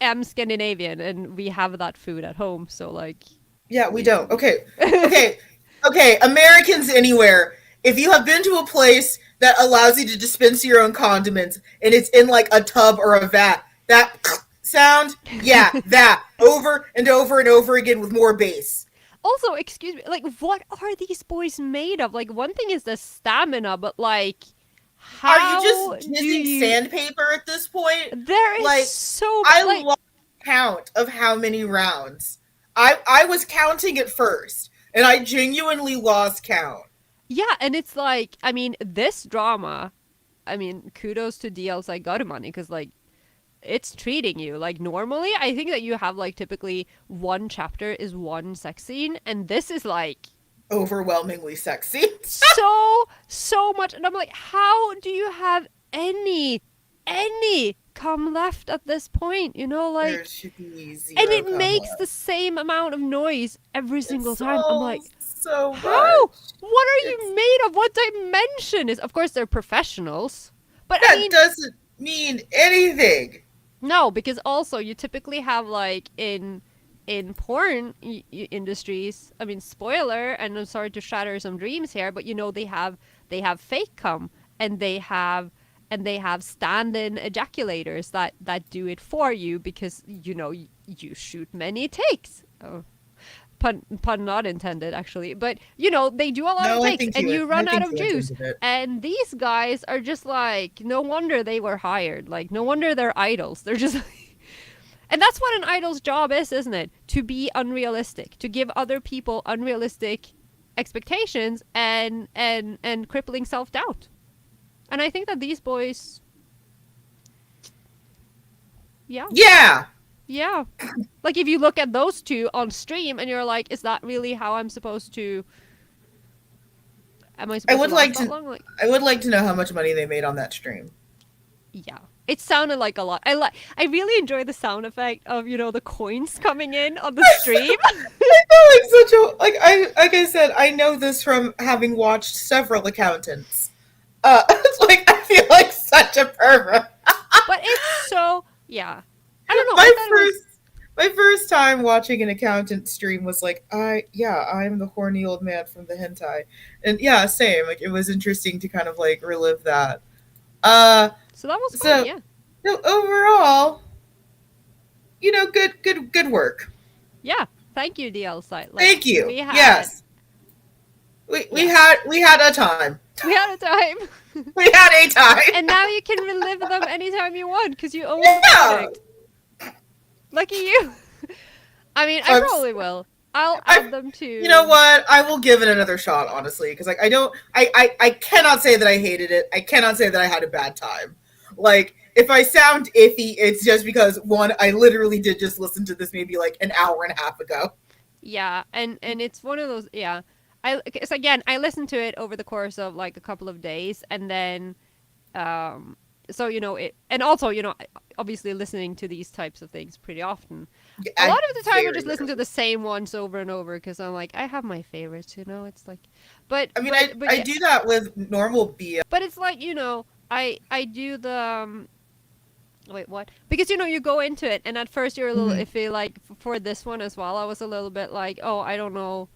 am Scandinavian and we have that food at home, so like yeah, we we. don't. Okay, okay, okay. Americans anywhere, if you have been to a place that allows you to dispense your own condiments and it's in like a tub or a vat, that sound, yeah, that over and over and over again with more bass. also, excuse me, like, what are these boys made of? Like, one thing is the stamina, but like, Are you just how do using you? sandpaper at this point? There is Like, so I like, lost count of how many rounds. I was counting at first, and I genuinely lost count. yeah, and it's like, I mean, this drama. I mean, kudos to DLSite Garumani because like it's treating you like normally. I think that you have like typically one chapter is one sex scene, and this is like Overwhelmingly sexy. so much, and I'm like, how do you have any come left at this point? You know, There like, should be and zero it come makes the left. same amount of noise every single It's time. I'm so like, so how? much. What are It's you made of? What dimension is? Of course, they're professionals, but I that mean, doesn't mean anything. no, because also you typically have like in porn industries. I mean, spoiler, and I'm sorry to shatter some dreams here, but you know they have fake cum, and they have stand-in ejaculators that do it for you because you know you shoot many takes. Oh, pun not intended actually, but you know they do a lot of No, takes and you I run out think of you juice, intended it. and these guys are just like, no wonder they were hired, like no wonder they're idols. They're just and that's what an idol's job is, isn't it? To be unrealistic, to give other people unrealistic expectations and crippling self-doubt. And I think that these boys, yeah, Yeah, yeah, like if you look at those two on stream and you're like, is that really how I'm supposed to, am I I supposed to would last like that to. long? Like, I would like to know how much money they made on that stream. yeah. It sounded like a lot. I really enjoy the sound effect of, you know, the coins coming in on the stream. I feel like such a like I said, I know this from having watched several accountants. It's like I feel like such a pervert. But it's so, yeah. I don't know. I My thought it was, first my first time watching an accountant stream was like, I'm the horny old man from the hentai. And yeah, same. Like it was interesting to kind of like relive that. Uh so that was fun, so yeah. so overall, good work. Yeah. Thank you, DL site. Like Thank you. we had, Yes. We we yeah, had we had a time. we had a time, We had a time. and now you can relive them anytime you want because you own the Yeah. product. Lucky you. I mean, I I'm probably will. I'll I add them You know to. what? I will give it another shot, honestly, because like I don't, I cannot say that I hated it. I cannot say that I had a bad time. Like if I sound iffy, it's just because one, I literally did just listen to this maybe like an hour and a half ago. Yeah, and it's one of those. Yeah, cause again, I listened to it over the course of like a couple of days, and then um, so you know it, and also you know obviously listening to these types of things pretty often. A lot I of the time, I very just listen to rarely. the same ones over and over because I'm like, I have my favorites, you know. It's like, but I mean, but but I yeah, do that with normal BL. but it's like, you know, I do the wait, what? Because you know you go into it, and at first you're a little Mhm. iffy. Like for this one as well, I was a little bit like, oh, I don't know.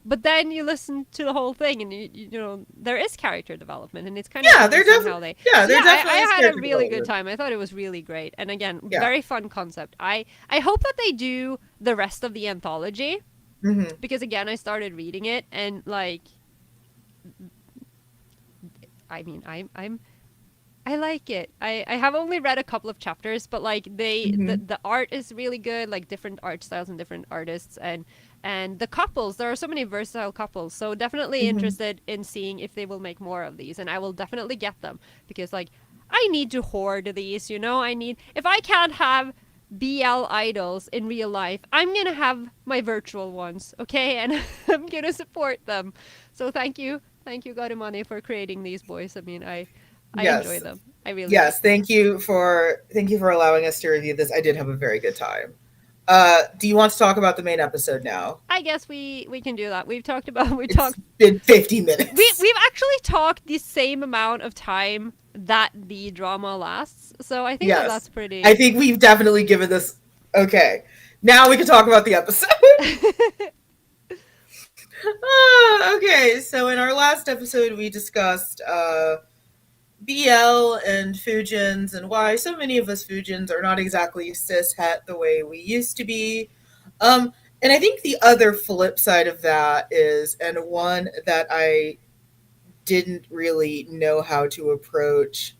But then you listen to the whole thing, and you know there is character development, and it's kind of Yeah, interesting how they. So there yeah, definitely is I had a character really good development. time. I thought it was really great, and again, Yeah. very fun concept. I hope that they do the rest of the anthology Hmm. because again, I started reading it, and like, I mean, I like it. I have only read a couple of chapters, but like Hmm. the art is really good, like different art styles and different artists, and the couples, there are so many versatile couples. So definitely Hmm. interested in seeing if they will make more of these, and I will definitely get them because like I need to hoard these, you know? I need, if I can't have BL idols in real life, I'm going to have my virtual ones, okay? And I'm going to support them. So thank you. Thank you Garimani for creating these boys. I mean, I enjoy Yes. them. I really do. Yes. Thank you for allowing us to review this. I did have a very good time. Do you want to talk about the main episode now? I guess we can do that. We've talked about we It's talked been 50 minutes. we've actually talked the same amount of time that the drama lasts. So I think that Yes. that's I pretty. think we've definitely given this. Okay. Now we can talk about the episode. Okay. So in our last episode, we discussed BL and Fujins and why so many of us Fujins are not exactly cis het the way we used to be. And I think the other flip side of that is, and one that I didn't really know how to approach,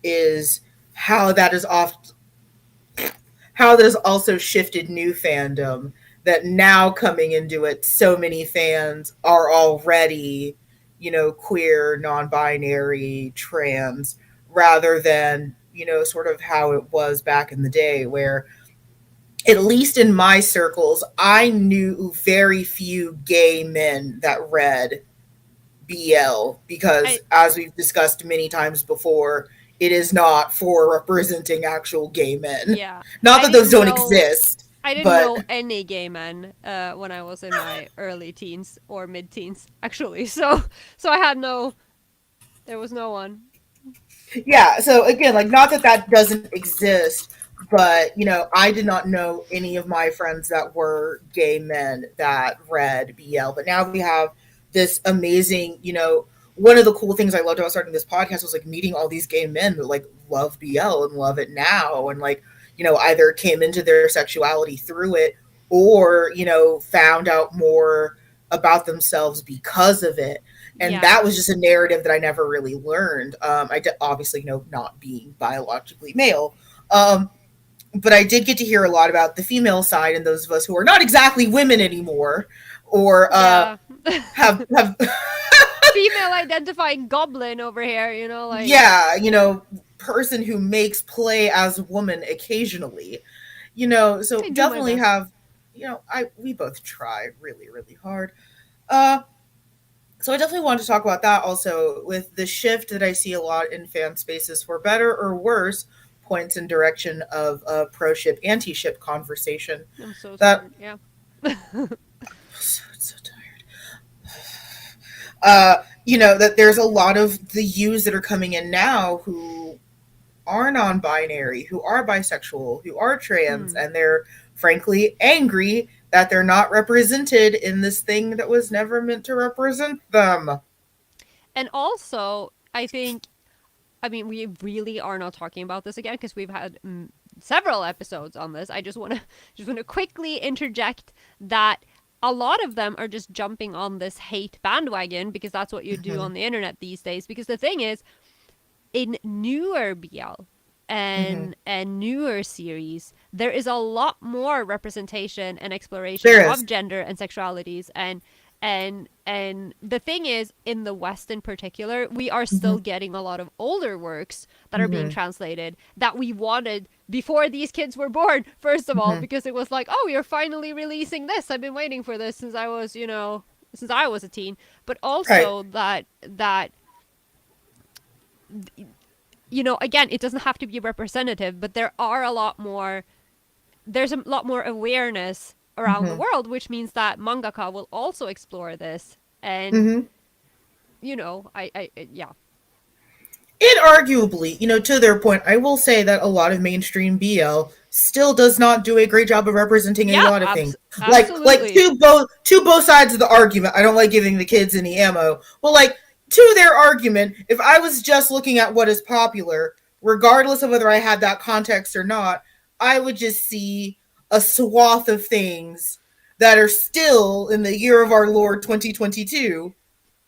is how that is oft how that has also shifted new fandom, that now coming into it so many fans are already, queer, non-binary, trans, rather than, sort of how it was back in the day, where at least in my circles I knew very few gay men that read BL, because I as we've discussed many times before, it is not for representing actual gay men. yeah, Not I that those didn't don't know exist, I didn't but know any gay men when I was in my early teens or mid teens, actually. So I had no, there was no one. yeah, so again, like, not that that doesn't exist, but I did not know any of my friends that were gay men that read BL. But now we have this amazing, one of the cool things I loved about starting this podcast was like meeting all these gay men that like love BL and love it now, and like, either came into their sexuality through it, or found out more about themselves because of it. And Yeah, that was just a narrative that I never really learned. I did, obviously, not being biologically male, but I did get to hear a lot about the female side, and those of us who are not exactly women anymore, or yeah. have Female identifying goblin over here, like yeah, person who makes play as a woman occasionally, so I do my definitely best. have, I we both try really really hard. Uh, so I definitely want to talk about that also, with the shift that I see a lot in fan spaces, for better or worse, points in direction of a pro ship anti ship conversation. I'm so That sorry. Yeah. so tired. That there's a lot of the U's that are coming in now who are non-binary, who are bisexual, who are trans, Hmm. and they're frankly angry that they're not represented in this thing that was never meant to represent them. And also, I think, I mean, we really are not talking about this again because we've had several episodes on this. I just want to just want to quickly interject that a lot of them are just jumping on this hate bandwagon because that's what you do Mm-hmm. on the internet these days. Because the thing is, in newer BL Mm-hmm. and newer series, there is a lot more representation and exploration There of is. gender and sexualities and the thing is, in the West in particular, we are Mm-hmm. still getting a lot of older works that are being Mm-hmm. translated that we wanted before these kids were born, first of all, Mm-hmm. because it was like, oh, you're finally releasing this. I've been waiting for this since I was a teen. But Right. also that again, it doesn't have to be representative, but there's a lot more awareness around the Mm-hmm. world, which means that mangaka will also explore this. And, Mm-hmm. yeah. Inarguably, to their point, I will say that a lot of mainstream BL still does not do a great job of representing a Yeah, lot of things. Like absolutely. to both sides of the argument. I don't like giving the kids any ammo. Well, like, to their argument, if I was just looking at what is popular, regardless of whether I had that context or not, I would just see a swath of things that are still in the year of our Lord 2022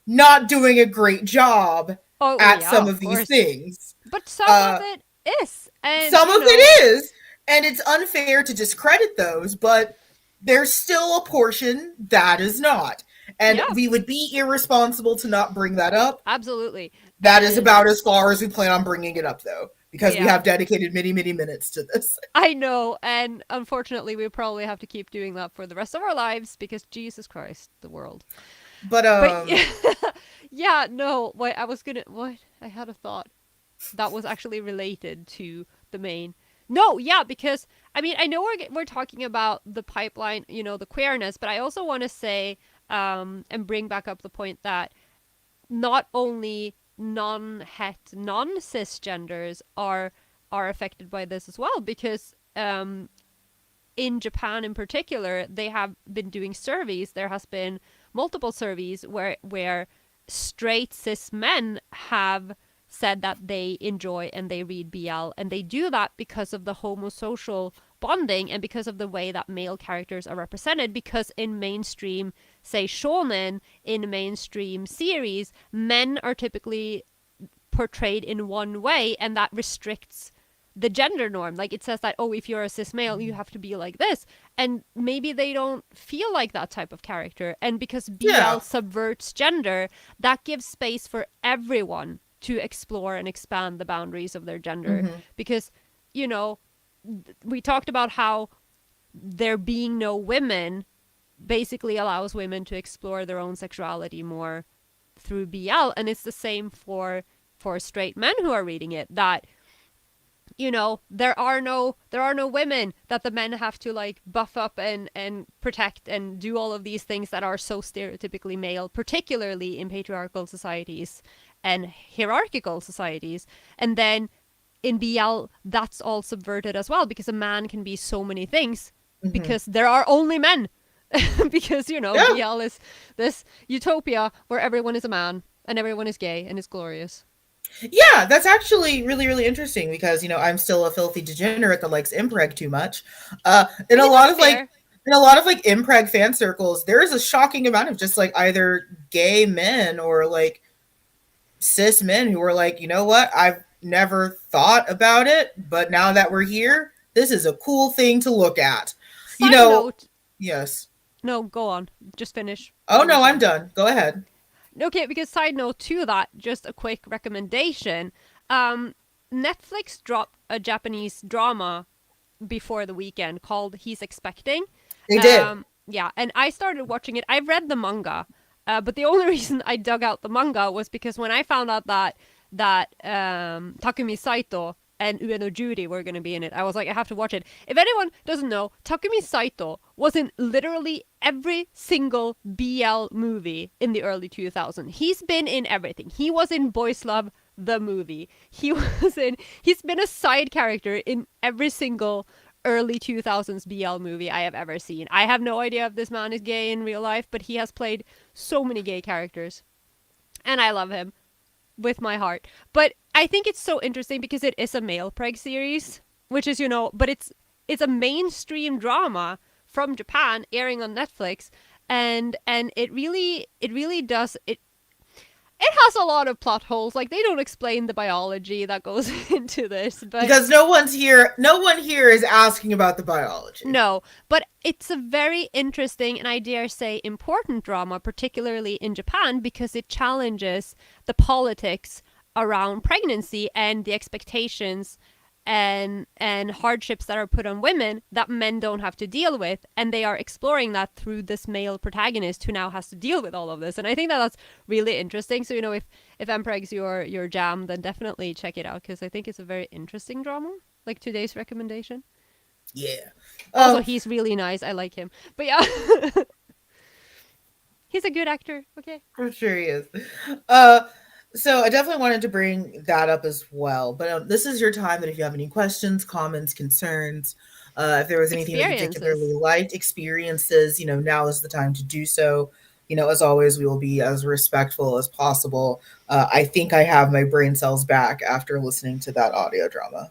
not doing a great job Oh, at yeah, some of of these course. things. But some of Uh, it is. And, some of it is, and it's unfair to discredit those, but there's still a portion that is not. And yeah, we would be irresponsible to not bring that up. absolutely. That is And, about as far as we plan on bringing it up, though, because we yeah, have dedicated many, many minutes to this. I know. And unfortunately, we probably have to keep doing that for the rest of our lives because Jesus Christ, the world. But But, yeah, no, wait, what? I had a thought that was actually related to the main. No, yeah, because I mean, I know we're talking about the pipeline, the queerness, but I also want to say and bring back up the point that not only non-het, non-cisgenders are affected by this as well, because in Japan in particular, they have been doing surveys. There has been multiple surveys where straight cis men have said that they enjoy and they read BL, and they do that because of the homosocial bonding and because of the way that male characters are represented, because in mainstream, say, shonen, in mainstream series, men are typically portrayed in one way, and that restricts the gender norm. Like, it says that, oh, if you're a cis male, you have to be like this. And maybe they don't feel like that type of character. And because BL Yeah. subverts gender, that gives space for everyone to explore and expand the boundaries of their gender. Mm-hmm. Because, you know, we talked about how there being no women basically allows women to explore their own sexuality more through BL. And it's the same for straight men who are reading it, that, you know, there are no women that the men have to like buff up and protect and do all of these things that are so stereotypically male, particularly in patriarchal societies and hierarchical societies. And then in BL, that's all subverted as well, because a man can be so many things Mm-hmm. because there are only men. Because, you know, Yeah. BL is this utopia where everyone is a man and everyone is gay and it's glorious. Yeah, that's actually really, really interesting because, I'm still a filthy degenerate that likes impreg too much. In I a mean, lot that's of like fair. in a lot of like impreg fan circles, there is a shocking amount of just like either gay men or like cis men who are like, you know what, I've never thought about it, but now that we're here, this is a cool thing to look at. You Side know, note, yes. no, go on. Just finish what Oh you were no, I'm saying. done. Go ahead. Okay, because side note to that, just a quick recommendation. Netflix dropped a Japanese drama before the weekend called He's Expecting. They did. Yeah, and I started watching it. I've read the manga, but the only reason I dug out the manga was because when I found out that Takumi Saito and Ueno Judy were going to be in it, I was like, I have to watch it. If anyone doesn't know, Takumi Saito was in literally every single BL movie in the early 2000s. He's been in everything. He was in Boys Love, the movie. He's been a side character in every single early 2000s BL movie I have ever seen. I have no idea if this man is gay in real life, but he has played so many gay characters. And I love him with my heart. But I think it's so interesting because it is a male preg series, which is, but it's a mainstream drama from Japan airing on Netflix, and it really does it has a lot of plot holes. Like, they don't explain the biology that goes into this, but Because no one here is asking about the biology. no, but it's a very interesting and, I dare say, important drama, particularly in Japan, because it challenges the politics around pregnancy and the expectations and hardships that are put on women that men don't have to deal with, and they are exploring that through this male protagonist who now has to deal with all of this. And I think that that's really interesting. So, if Mpreg's your jam, then definitely check it out, because I think it's a very interesting drama, like today's recommendation. Yeah. Also, he's really nice. I like him. But yeah, he's a good actor. Okay. I'm sure he is. So I definitely wanted to bring that up as well. But this is your time that if you have any questions, comments, concerns, if there was anything that you particularly Experiences. liked, experiences, now is the time to do so. As always, we will be as respectful as possible. I think I have my brain cells back after listening to that audio drama.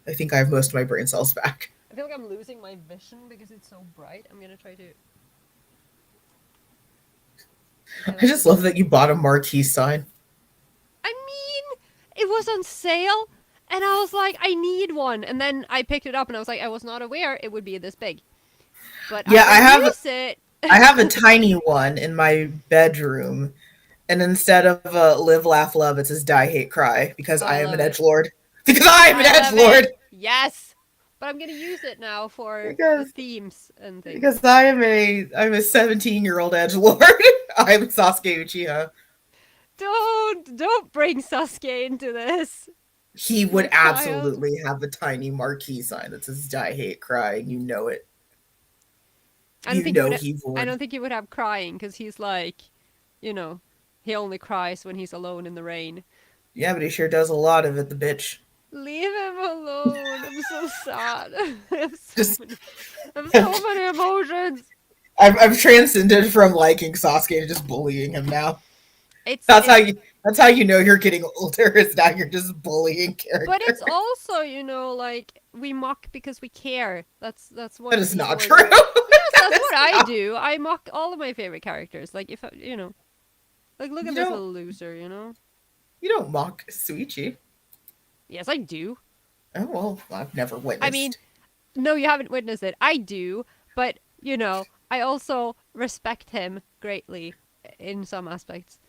I think I have most of my brain cells back. I feel like I'm losing my vision because it's so bright. I'm gonna try to. Okay, I that's just better. love that you bought a marquee sign. I mean, it was on sale, and I was like, I need one. And then I picked it up, and I was like, I was not aware it would be this big. But I'm Yeah, I gonna have use it. I have a tiny one in my bedroom, and instead of "Live, Laugh, Love," it says "Die, Hate, Cry" because I I am an love it. edge lord. Because I am an I edge love lord. it. Yes. But I'm gonna use it now for Because themes and things. because I'm a 17-year-old edge lord. I'm Sasuke Uchiha. Don't bring Sasuke into this, He my would child. absolutely have a tiny marquee sign that says "Die, Hate, Cry," and you know it. I don't You think he know would. he I would. don't think he would have crying because he's like, you know, he only cries when he's alone in the rain. Yeah, but he sure does a lot of it. The bitch. Leave him alone. I'm so sad. I have so Just many. I have I've, so many emotions. I've transcended from liking Sasuke to just bullying him now. It's That's how it's you. That's how you know you're getting older, is now you're just bullying But it's characters. also, like we mock because we care. That's That what is not people true. do. Yes, That that's is what I not. do. I mock all of my favorite characters. Like if like look You at this don't. little loser. You don't mock Suichi. Yes, I do. Oh well, I've never I mean, witnessed. no, you haven't witnessed it. I do, but I also respect him greatly in some aspects.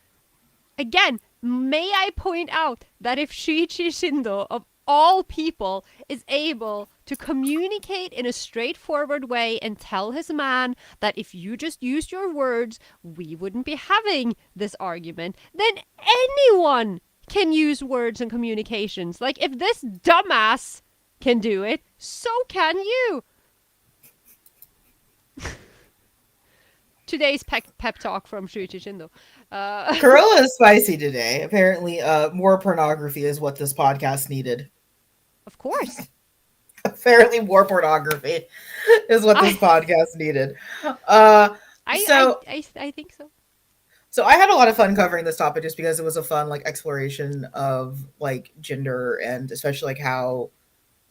Again, may I point out that if Shuichi Shindo, of all people, is able to communicate in a straightforward way and tell his man that if you just used your words, we wouldn't be having this argument, then anyone can use words and communications. Like, if this dumbass can do it, so can you. Today's pep talk from Shuichi Shindo. Carola is spicy today. Apparently, more pornography is what this podcast needed. Of course. Apparently, more pornography is what this I podcast needed. Uh, so, I think so. so I had a lot of fun covering this topic just because it was a fun like exploration of like gender and especially like how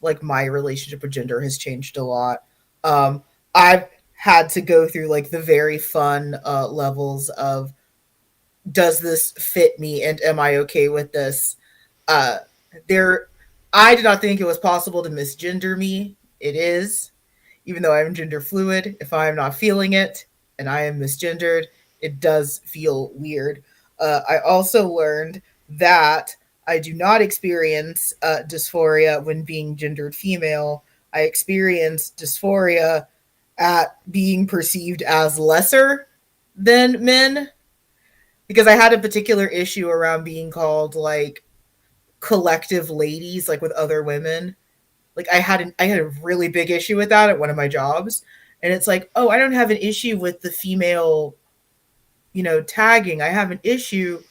like my relationship with gender has changed a lot. I've had to go through like the very fun levels of does this fit me and am I okay with this? Uh, there, I did not think it was possible to misgender me. It is, even though I'm gender fluid. If I am not feeling it and I am misgendered, it does feel weird. I also learned that I do not experience dysphoria when being gendered female. I experience dysphoria at being perceived as lesser than men because I had a particular issue around being called like collective ladies, like with other women. Like I had a really big issue with that at one of my jobs, and it's like, oh, I don't have an issue with the female, tagging. I have an issue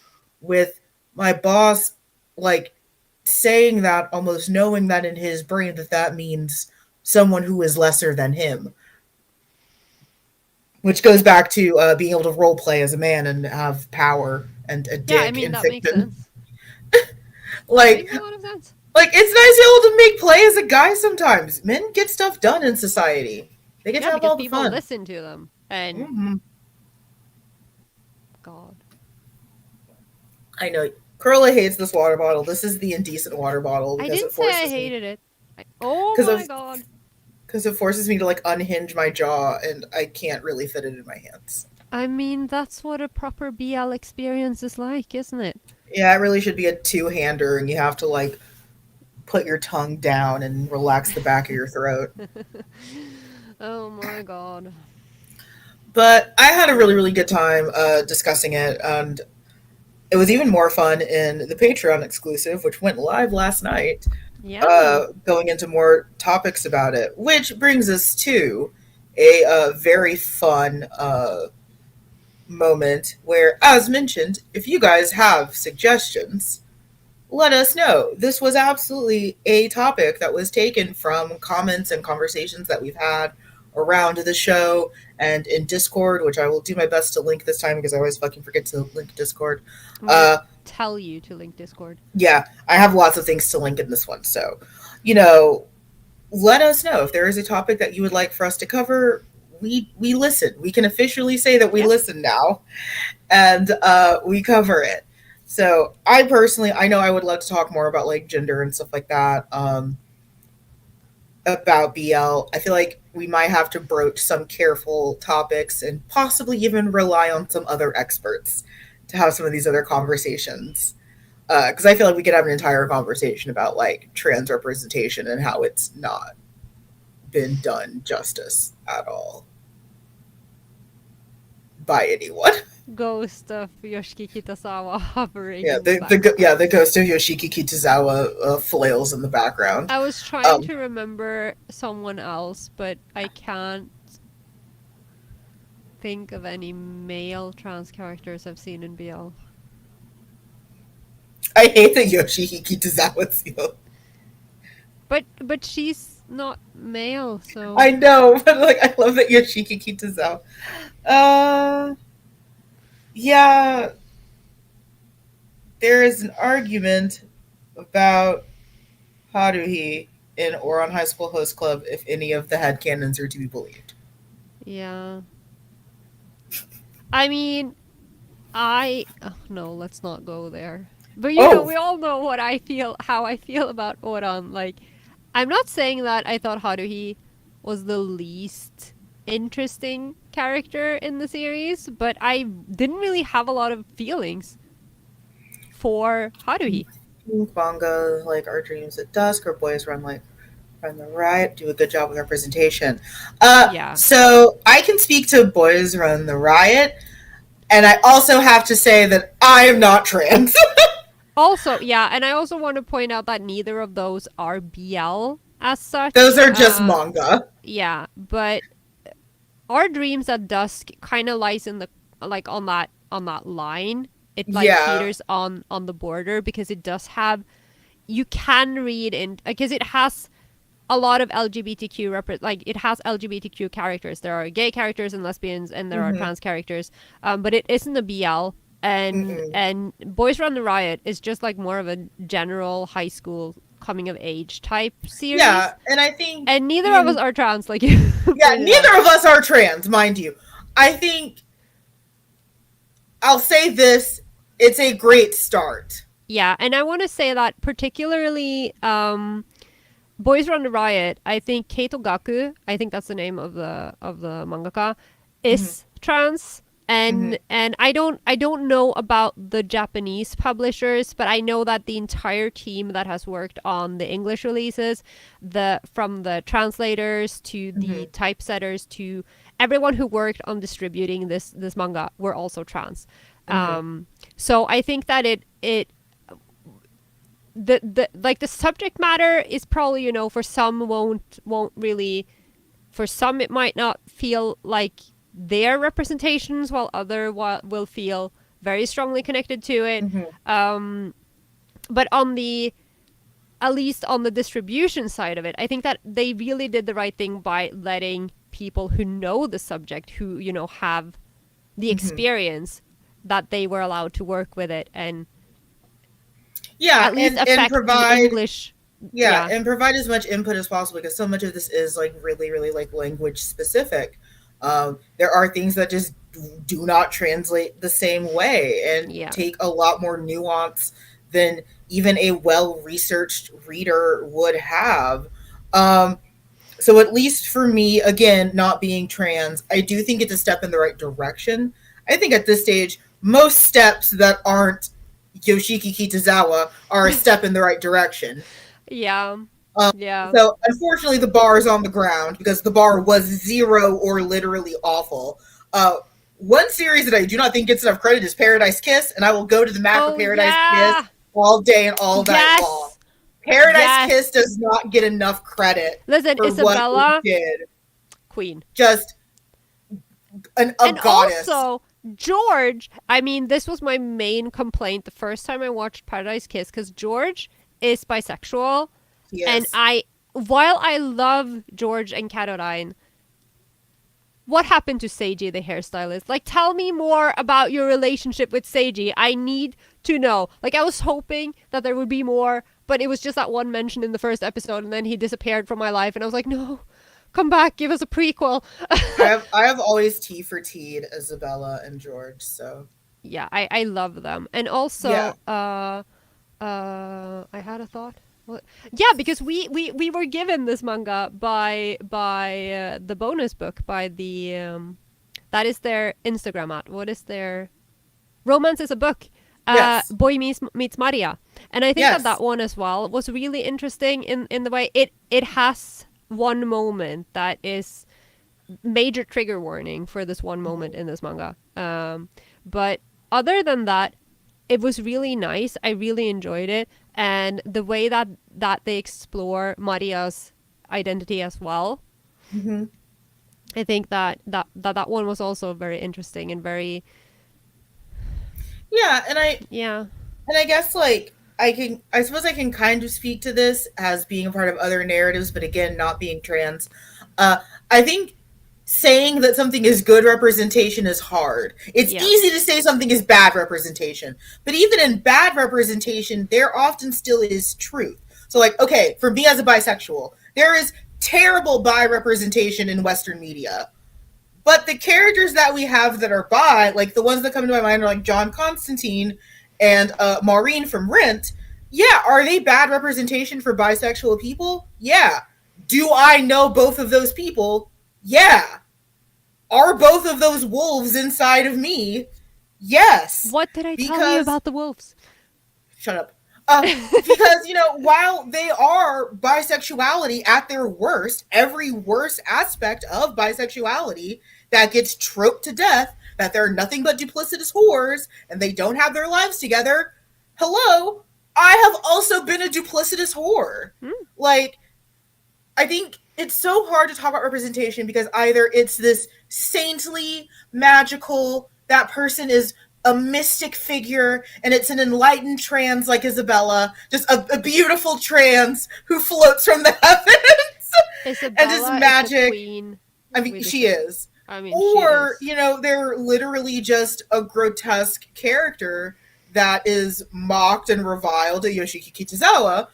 with my boss, like saying that, almost knowing that in his brain that that means someone who is lesser than him, which goes back to being able to role play as a man and have power and a Yeah, I dick mean in that makes fiction. sense. That Like makes a lot of sense. Like it's nice to be able to make play as a guy sometimes. Men get stuff done in society. They get to Yeah, have because all the people fun. listen to them. And Hmm. God. I know. Curla hates this water bottle. This is the indecent water bottle I because didn't it say I forces me hated it. Oh because my of God. because it forces me to like unhinge my jaw and I can't really fit it in my hands. I mean, that's what a proper BL experience is like, isn't it? Yeah, it really should be a two-hander, and you have to like put your tongue down and relax the back of your throat. Oh my God. But I had a really good time discussing it, and it was even more fun in the Patreon exclusive, which went live last night, Yeah. going into more topics about it, which brings us to a very fun moment where, as mentioned, if you guys have suggestions, let us know. This was absolutely a topic that was taken from comments and conversations that we've had around the show and in Discord, which I will do my best to link this time because I always fucking forget to link Discord. I'm gonna Uh, tell you to link Discord. yeah, I have lots of things to link in this one. So, you know, let us know if there is a topic that you would like for us to cover. We listen. We can officially say that we Yep. listen now, and we cover it. So I personally, I know I would love to talk more about like gender and stuff like that. About BL, I feel like we might have to broach some careful topics and possibly even rely on some other experts to have some of these other conversations. Because I feel like we could have an entire conversation about like trans representation and how it's not been done justice at all by anyone. Ghost of Yoshiki Kitasawa hovering Yeah, in the background. the ghost of Yoshiki Kitazawa flails in the background. I was trying Um, to remember someone else, but I can't think of any male trans characters I've seen in BL. I hate that Yoshiki Kitazawa seal. But she's not male, so I know, but like I love that Yoshiki Kitazawa. Uh, yeah, there is an argument about Haruhi in Oron High School Host Club if any of the headcanons are to be believed. Yeah. I mean, I oh, no, let's not go there. But Oh, we all know how I feel about Oran. Like, I'm not saying that I thought Haruhi was the least interesting character in the series, but I didn't really have a lot of feelings for Haruhi. manga like Our Dreams at Dusk or Boys Run the Riot do a good job with representation. Yeah. So I can speak to Boys Run the Riot, and I also have to say that I am not trans. Also, yeah, and I also want to point out that neither of those are BL as Those such. are just manga. Yeah, but Our Dreams at Dusk kind of lies in the like on that line. It like Yeah. teeters on the border because it does have you can read in because it has a lot of like it has LGBTQ characters. There are gay characters and lesbians and there are Mm-hmm. trans characters. But it isn't a BL Mm-mm. and Boys Run the Riot is just like more of a general high school coming of age type Yeah, series. and I think And neither of us in are trans, like you yeah, pointed out. neither of us are trans, mind you. I think I'll say this: it's a great start. Yeah, and I want to say that particularly Boys Run the Riot, I think Keito Gaku, I think that's the name of the mangaka, Mm-hmm. is trans. Mm-hmm. And I don't know about the Japanese publishers, but I know that the entire team that has worked on the English releases, the from the translators to Mm-hmm. the typesetters to everyone who worked on distributing this manga were also trans. Mm-hmm. So I think that it the like the subject matter is probably for some won't really, for some it might not feel like their representations, while other will feel very strongly connected to it. Mm-hmm. But on the at least on the distribution side of it, I think that they really did the right thing by letting people who know the subject, who have the Mm-hmm. experience, that they were allowed to work with it and Yeah, at least and affect the provide English. yeah, Yeah. and provide as much input as possible because so much of this is like really, really like language specific. There are things that just do not translate the same way and Yeah. take a lot more nuance than even a well researched reader would have. Um, so at least for me, again, not being trans, I do think it's a step in the right direction. I think at this stage, most steps that aren't Yoshiki Kitazawa are a step in the right direction. Yeah. Um, Yeah. so unfortunately, the bar is on the ground because the bar was zero or literally awful. One series that I do not think gets enough credit is Paradise Kiss, and I will go to the mat for Oh Paradise Kiss yeah. all day and all night long. Yes. Paradise Kiss Yes. does not get enough credit Listen, for what it Isabella, did. queen. Just a And goddess. also George, I mean, this was my main complaint the first time I watched Paradise Kiss, because George is bisexual. And Yes. while I love George and Caroline, what happened to Seiji, the hairstylist? Like, tell me more about your relationship with Seiji. I need to know. Like, I was hoping that there would be more, but it was just that one mention in the first episode, and then he disappeared from my life, and I was like, no, come back, give us a prequel. I have always T for T'd Isabella and George, so Yeah, I love them. And yeah. also, I had a thought. What? Yeah, because we were given this manga by the bonus book by the that is their Instagram at. What is their Romance is a book. Yes. Boy meets Maria, and I think Yes. that one as well was really interesting in the way it has one moment that is major trigger warning for this one moment in this manga. But other than that, it was really nice. I really enjoyed it, and the way that they explore Maria's identity as well. Mm-hmm. I think that one was also very interesting and very Yeah, yeah. and I guess like I suppose I can kind of speak to this as being a part of other narratives, but again, not being trans. I think saying that something is good representation is hard. It's Yeah. easy to say something is bad representation, but even in bad representation, there often still is truth. So, like, okay, for me as a bisexual, there is terrible bi representation in Western media. But the characters that we have that are bi, like the ones that come to my mind are like John Constantine and Maureen from Rent. Yeah, are they bad representation for bisexual people? Yeah. Do I know both of those people? Yeah. Are both of those wolves inside of me? Yes. What did I tell you Because about the wolves? shut up. Because, while they are bisexuality at their worst, every worst aspect of bisexuality that gets troped to death, that they're nothing but duplicitous whores and they don't have their lives together. Hello, I have also been a duplicitous whore. Like, I think it's so hard to talk about representation because either it's this saintly, magical, that person is a mystic figure and it's an enlightened trans like Isabella, just a beautiful trans who floats from the heavens and is Isabella is the magic. queen. I mean, she is. I mean, Or, she is. they're literally just a grotesque character that is mocked and reviled at Yoshiki Kitazawa.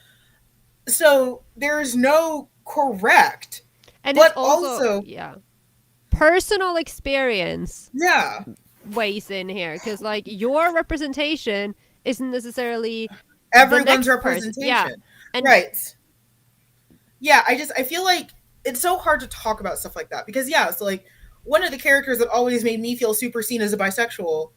So there's no correct. And But it's also, yeah, personal experience yeah, weighs in here because, like, your representation isn't necessarily the everyone's next person. Yeah, representation. and Right. Yeah, I feel like it's so hard to talk about stuff like that because, yeah, so like one of the characters that always made me feel super seen as a bisexual,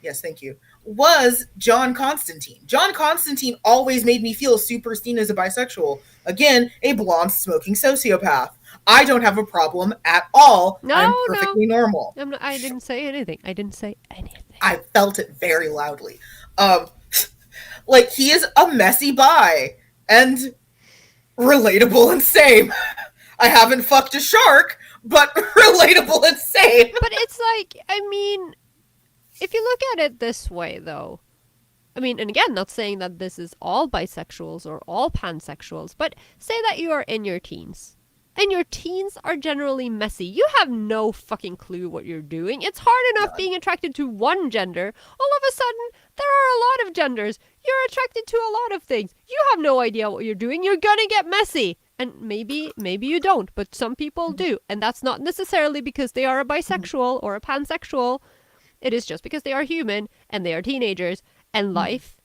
yes, thank you, was John Constantine. John Constantine always made me feel super seen as a bisexual. Again, a blonde smoking sociopath. I don't have a problem at all. No, I'm no. perfectly normal. I didn't say anything. I didn't say anything. I felt it very loudly. Like, he is a messy bi and relatable and same. I haven't fucked a shark, but relatable and same. But it's like, I mean, if you look at it this way, though, I mean, and again, not saying that this is all bisexuals or all pansexuals, but say that you are in your teens. And your teens are generally messy. You have no fucking clue what you're doing. It's hard enough being attracted to one gender. All of a sudden, there are a lot of genders. You're attracted to a lot of things. You have no idea what you're doing. You're gonna get messy. And maybe you don't, but some people do. And that's not necessarily because they are a bisexual or a pansexual. It is just because they are human and they are teenagers and life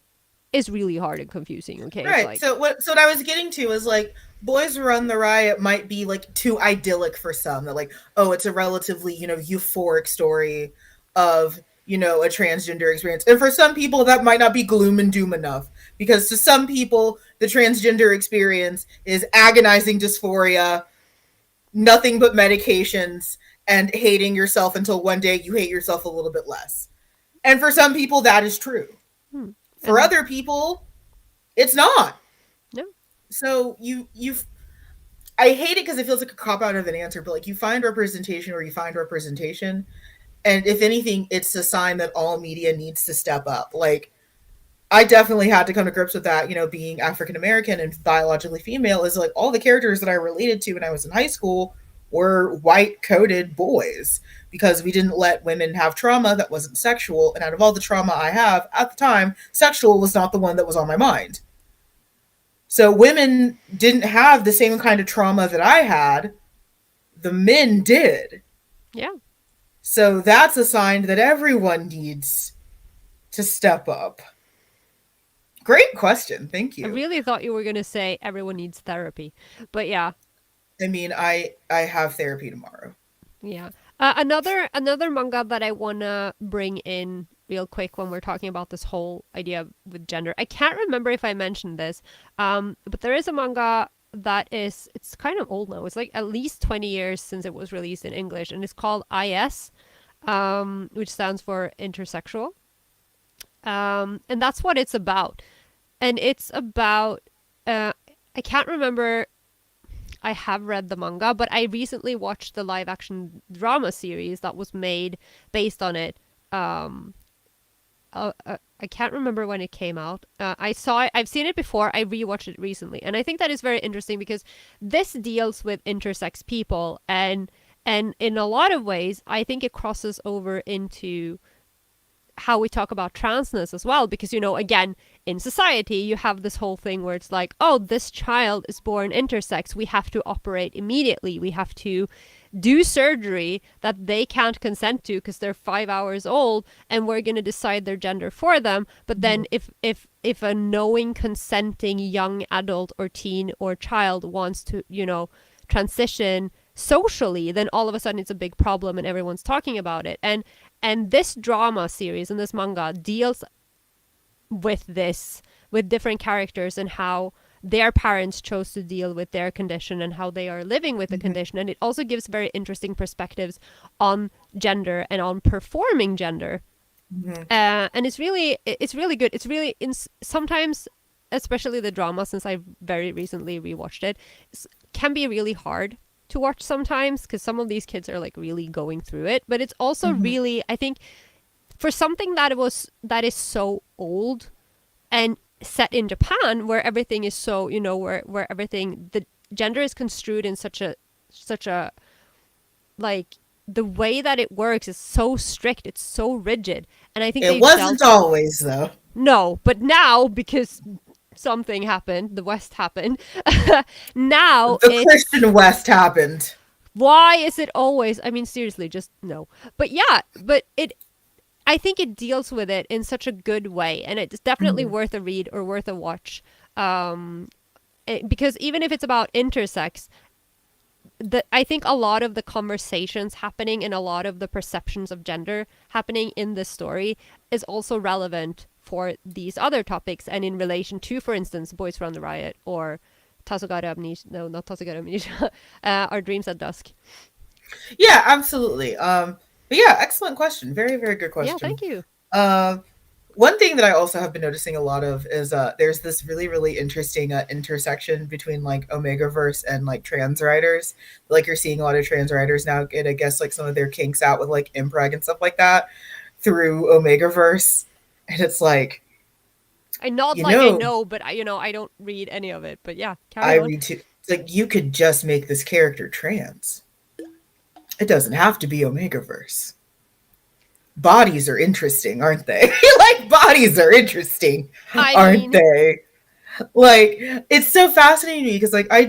is really hard and confusing, okay? Right. Like, So what I was getting to is like Boys Run the Riot might be like too idyllic for some. That like, oh, it's a relatively, euphoric story of, a transgender experience. And for some people that might not be gloom and doom enough. Because to some people, the transgender experience is agonizing dysphoria, nothing but medications, and hating yourself until one day you hate yourself a little bit less. And for some people that is true. For other people, it's not. no. So I hate it because it feels like a cop out of an answer, but like you find representation or you find representation, and if anything, it's a sign that all media needs to step up. Like, I definitely had to come to grips with that, being African American and biologically female is like all the characters that I related to when I was in high school were white coded boys because we didn't let women have trauma that wasn't sexual. And out of all the trauma I have at the time, sexual was not the one that was on my mind. So women didn't have the same kind of trauma that I had. The men did. Yeah. So that's a sign that everyone needs to step up. Great question. Thank you. I really thought you were going to say everyone needs therapy. But yeah. I mean, I have therapy tomorrow. Yeah. Another manga that I want to bring in real quick when we're talking about this whole idea with gender. I can't remember if I mentioned this, but there is a manga that it's kind of old now. It's like at least 20 years since it was released in English, and it's called IS, which stands for intersexual. And that's what it's about. And it's about, I can't remember, I have read the manga, but I recently watched the live action drama series that was made based on it. I can't remember when it came out. I've seen it before, I rewatched it recently. And I think that is very interesting because this deals with intersex people and And in a lot of ways, I think it crosses over into how we talk about transness as well, because again, in society you have this whole thing where it's like, oh, this child is born intersex, we have to operate immediately, we have to do surgery that they can't consent to because they're 5 hours old, and we're going to decide their gender for them. But then if a knowing, consenting young adult or teen or child wants to transition socially, then all of a sudden it's a big problem and everyone's talking about it. And this drama series and this manga deals with this, with different characters and how their parents chose to deal with their condition and how they are living with the condition. And it also gives very interesting perspectives on gender and on performing gender. And it's really good. It's really sometimes, especially the drama, since I very recently rewatched it, can be really hard to watch sometimes because some of these kids are like really going through it. But it's also really, I think, for something that is so old and set in Japan, where everything is so, where everything, the gender is construed in such a like, the way that it works is so strict, it's so rigid. And I think It wasn't always, though. No, but now, because something happened, the West happened, now The Christian West happened. Why is it always, I mean, seriously, just no. But yeah, but I think it deals with it in such a good way, and it's definitely worth a read or worth a watch. Because even if it's about intersex, I think a lot of the conversations happening and a lot of the perceptions of gender happening in this story is also relevant for these other topics, and in relation to, for instance, Boys from the Riot or Tasogaru Amnesia. No, not Tasogaru Amnesia. Our Dreams at Dusk. Yeah, absolutely. But yeah, excellent question. Very, very good question. Yeah, thank you. One thing that I also have been noticing a lot of is there's this really, really interesting intersection between like Omegaverse and like trans writers. Like you're seeing a lot of trans writers now get, I guess, like some of their kinks out with like impreg and stuff like that through Omegaverse. And it's like, I know, but I don't read any of it. But yeah, carry on. read too. It's like, you could just make this character trans. It doesn't have to be Omegaverse. Bodies are interesting, aren't they? Like, bodies are interesting, aren't they? Like, it's so fascinating to me because, like, I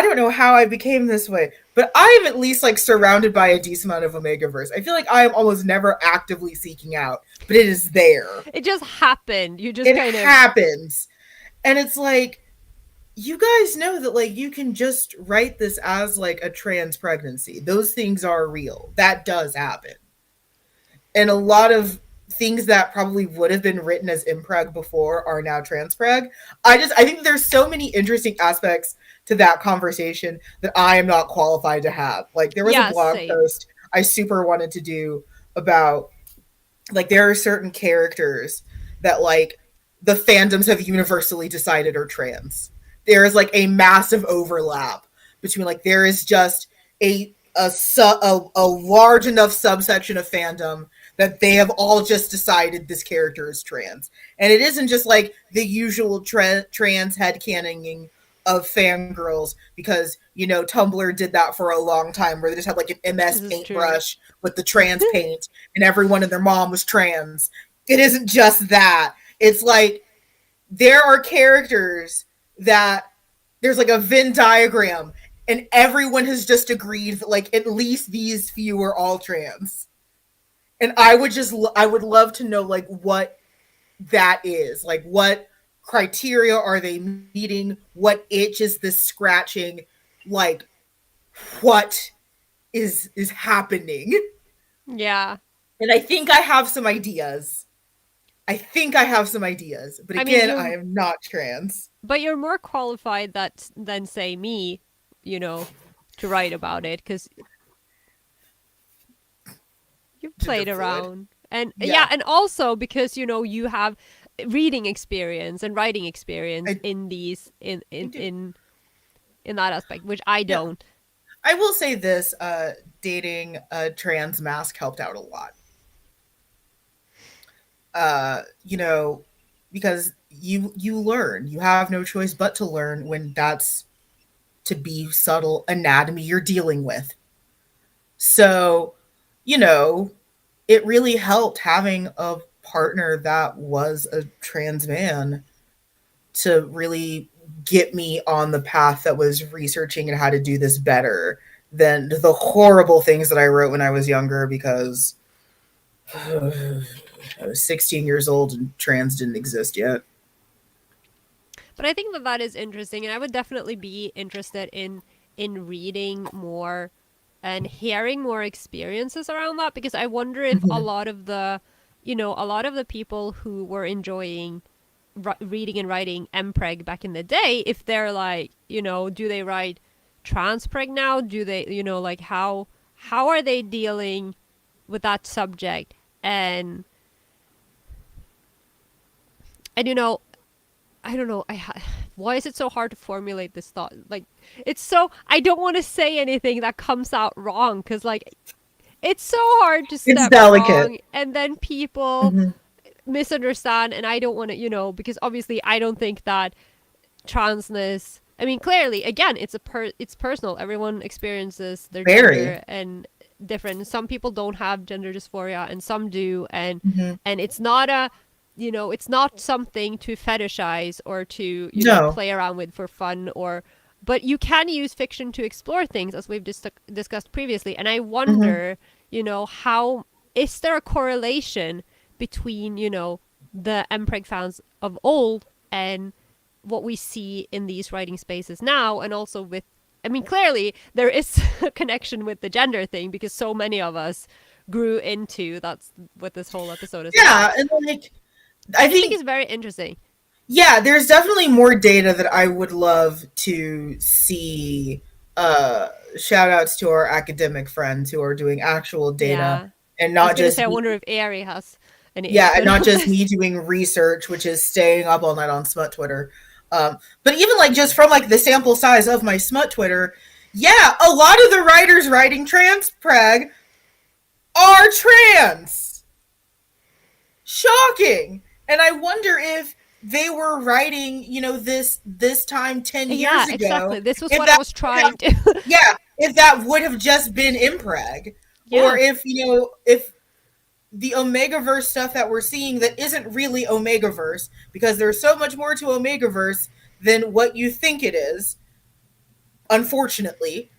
don't know how I became this way, but I'm at least like surrounded by a decent amount of Omegaverse. I feel like I am almost never actively seeking out, but it is there. It just happened. It happens, and it's like, you guys know that like you can just write this as like a trans pregnancy. Those things are real. That does happen. And a lot of things that probably would have been written as impreg before are now transpreg. I think there's so many interesting aspects to that conversation that I am not qualified to have. Like, there was a blog post I super wanted to do about, like, there are certain characters that like the fandoms have universally decided are trans. There is like a massive overlap between, like, there is just a large enough subsection of fandom that they have all just decided this character is trans. And it isn't just like the usual trans headcanoning of fangirls, because, Tumblr did that for a long time, where they just had like an MS paintbrush with the trans paint and everyone and their mom was trans. It isn't just that. It's like, there are characters that there's like a Venn diagram and everyone has just agreed that like at least these few are all trans. And I would love to know like what that is. Like, what criteria are they meeting? What itch is this scratching? Like, what is happening? Yeah. And I think I have some ideas. But again, I am not trans. But you're more qualified than say me, to write about it, because you've played around. And yeah, and also because you have reading experience and writing experience in that aspect, which I don't. I will say this, dating a trans mask helped out a lot. Because you learn. You have no choice but to learn when that's to be subtle anatomy you're dealing with. So, you know, it really helped having a partner that was a trans man to really get me on the path that was researching and how to do this better than the horrible things that I wrote when I was younger because I was 16 years old and trans didn't exist yet. But I think that that is interesting, and I would definitely be interested in reading more and hearing more experiences around that, because I wonder if a Mm-hmm. lot of the, a lot of the people who were enjoying reading and writing mpreg back in the day, if they're like, do they write transpreg now? Do they, like how are they dealing with that subject? And I don't know. Why is it so hard to formulate this thought? Like, it's so, I don't want to say anything that comes out wrong, because like it's so hard to It's step delicate. wrong, and then people Mm-hmm. misunderstand, and I don't want to, because obviously I don't think that transness. I mean, clearly, again, it's personal. Everyone experiences their Very. gender and different. Some people don't have gender dysphoria, and some do, and Mm-hmm. it's not a, it's not something to fetishize or to, No. play around with for fun, or but you can use fiction to explore things, as we've discussed previously. And I Mm-hmm. wonder, how is there a correlation between, the mpreg fans of old and what we see in these writing spaces now, and also with, I mean, clearly there is a connection with the gender thing, because so many of us grew into, that's what this whole episode is about. Yeah, and like I I just think think it's very interesting. yeah, there's definitely more data that I would love to see. Uh, Shout outs to our academic friends who are doing actual data Yeah. and I was not gonna say, just I me. wonder if Ari has any Yeah, and input not on just this. me doing research, which is staying up all night on smut Twitter. But even like just from like the sample size of my smut Twitter, yeah, a lot of the writers writing trans preg are trans. Shocking. And I wonder if they were writing, this time 10 Yeah, years exactly. ago, This was if what I that was would have, trying to. yeah, if that would have just been impreg, or Yeah. if, if the Omegaverse stuff that we're seeing that isn't really Omegaverse, because there's so much more to Omegaverse than what you think it is, unfortunately.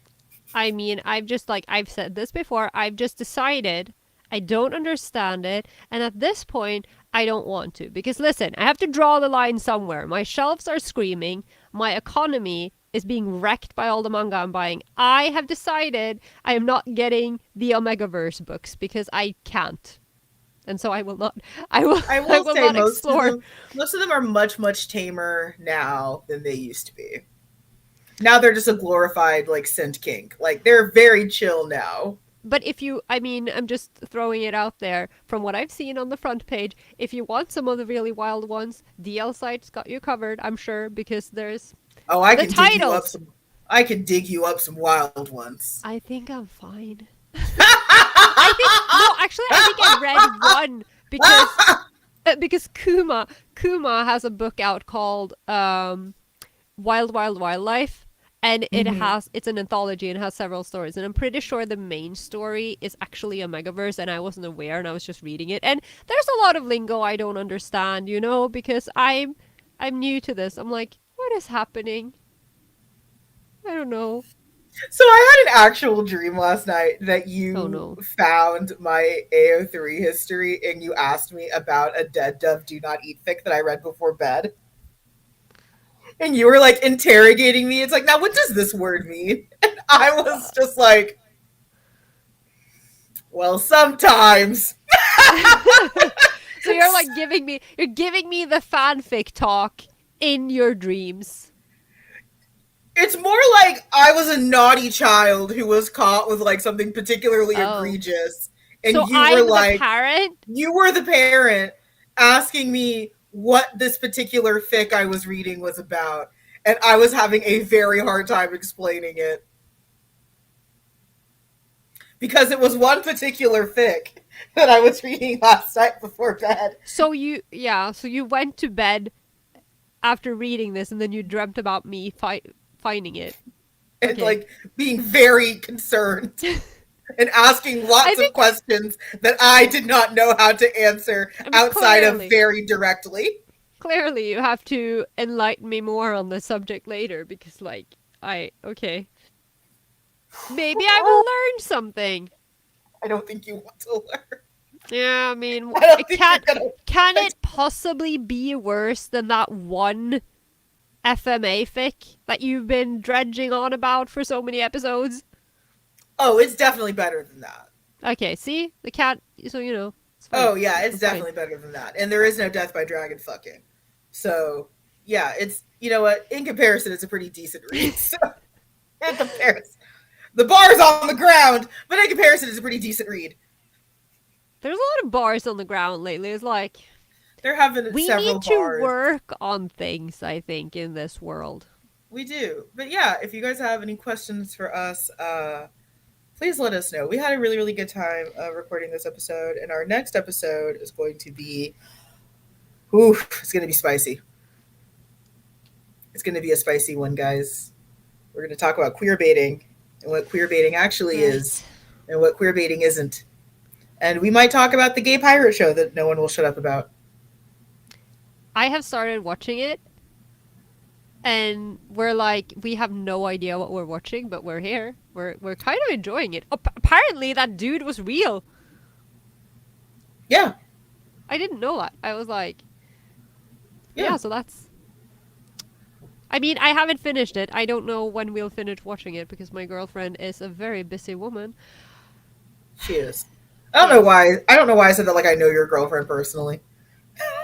I mean, I've said this before, I've just decided I don't understand it, and at this point, I don't want to. Because listen, I have to draw the line somewhere. My shelves are screaming, my economy is being wrecked by all the manga I'm buying. I have decided I am not getting the Omegaverse books because I can't. And so I will not I I will will say not explore. most of them are much, much tamer now than they used to be. Now they're just a glorified like scent kink. Like they're very chill now. But if you, I mean, I'm just throwing it out there from what I've seen on the front page. If you want some of the really wild ones, DLSite's got you covered, I'm sure, because there's Oh, I the can dig you up titles. some. I can dig you up some wild ones. I think I'm fine. I think no, actually, I think I read one because Kuma has a book out called Wild Wild Wildlife, and Mhm. it's an anthology and has several stories, and I'm pretty sure the main story is actually a megaverse, and I wasn't aware, and I was just reading it, and there's a lot of lingo I don't understand, because I'm new to this. I'm like, what is happening? I don't know. So I had an actual dream last night that Oh you no. found my AO3 history and you asked me about a dead dove do not eat fic that I read before bed. And you were like interrogating me. It's like, now what does this word mean? And I was just like, well, sometimes. So you're like you're giving me the fanfic talk in your dreams. It's more like I was a naughty child who was caught with like something particularly Oh. egregious. And So I'm the parent? you were the parent asking me what this particular fic I was reading was about. And I was having a very hard time explaining it because it was one particular fic that I was reading last night before bed. So you went to bed after reading this, and then you dreamt about me finding it. and Okay. like being very concerned and asking lots I of think, questions that I did not know how to answer I mean, outside of very directly. clearly you have to enlighten me more on the subject later because, like, okay. Maybe I will learn something. I don't think you want to learn. Yeah, I mean, I don't it think you're can't. gonna. Can it possibly be worse than that one FMA fic that you've been dredging on about for so many episodes? Oh, it's definitely better than that. Okay, see? The cat, so it's fine. Oh yeah, it's It's fine. definitely better than that. And there is no death by dragon fucking. So yeah, it's you know what? In comparison, it's a pretty decent read. So in comparison, the bar's on the ground, but in comparison, it's a pretty decent read. There's a lot of bars on the ground lately. It's like, They're having we several need to bars. work on things, I think, in this world. We do, but yeah, if you guys have any questions for us, please let us know. We had a really, really good time recording this episode, and our next episode is going to be, it's going to be spicy. It's going to be a spicy one, guys. We're going to talk about queer baiting and what queer baiting actually is and what queer baiting isn't. And we might talk about the gay pirate show that no one will shut up about. I have started watching it, and we're like, we have no idea what we're watching, but we're here. We're kind of enjoying it. Apparently, that dude was real. Yeah. I didn't know that. I was like, yeah, so that's... I mean, I haven't finished it. I don't know when we'll finish watching it because my girlfriend is a very busy woman. She is. I don't know why. I don't know why I said that like I know your girlfriend personally.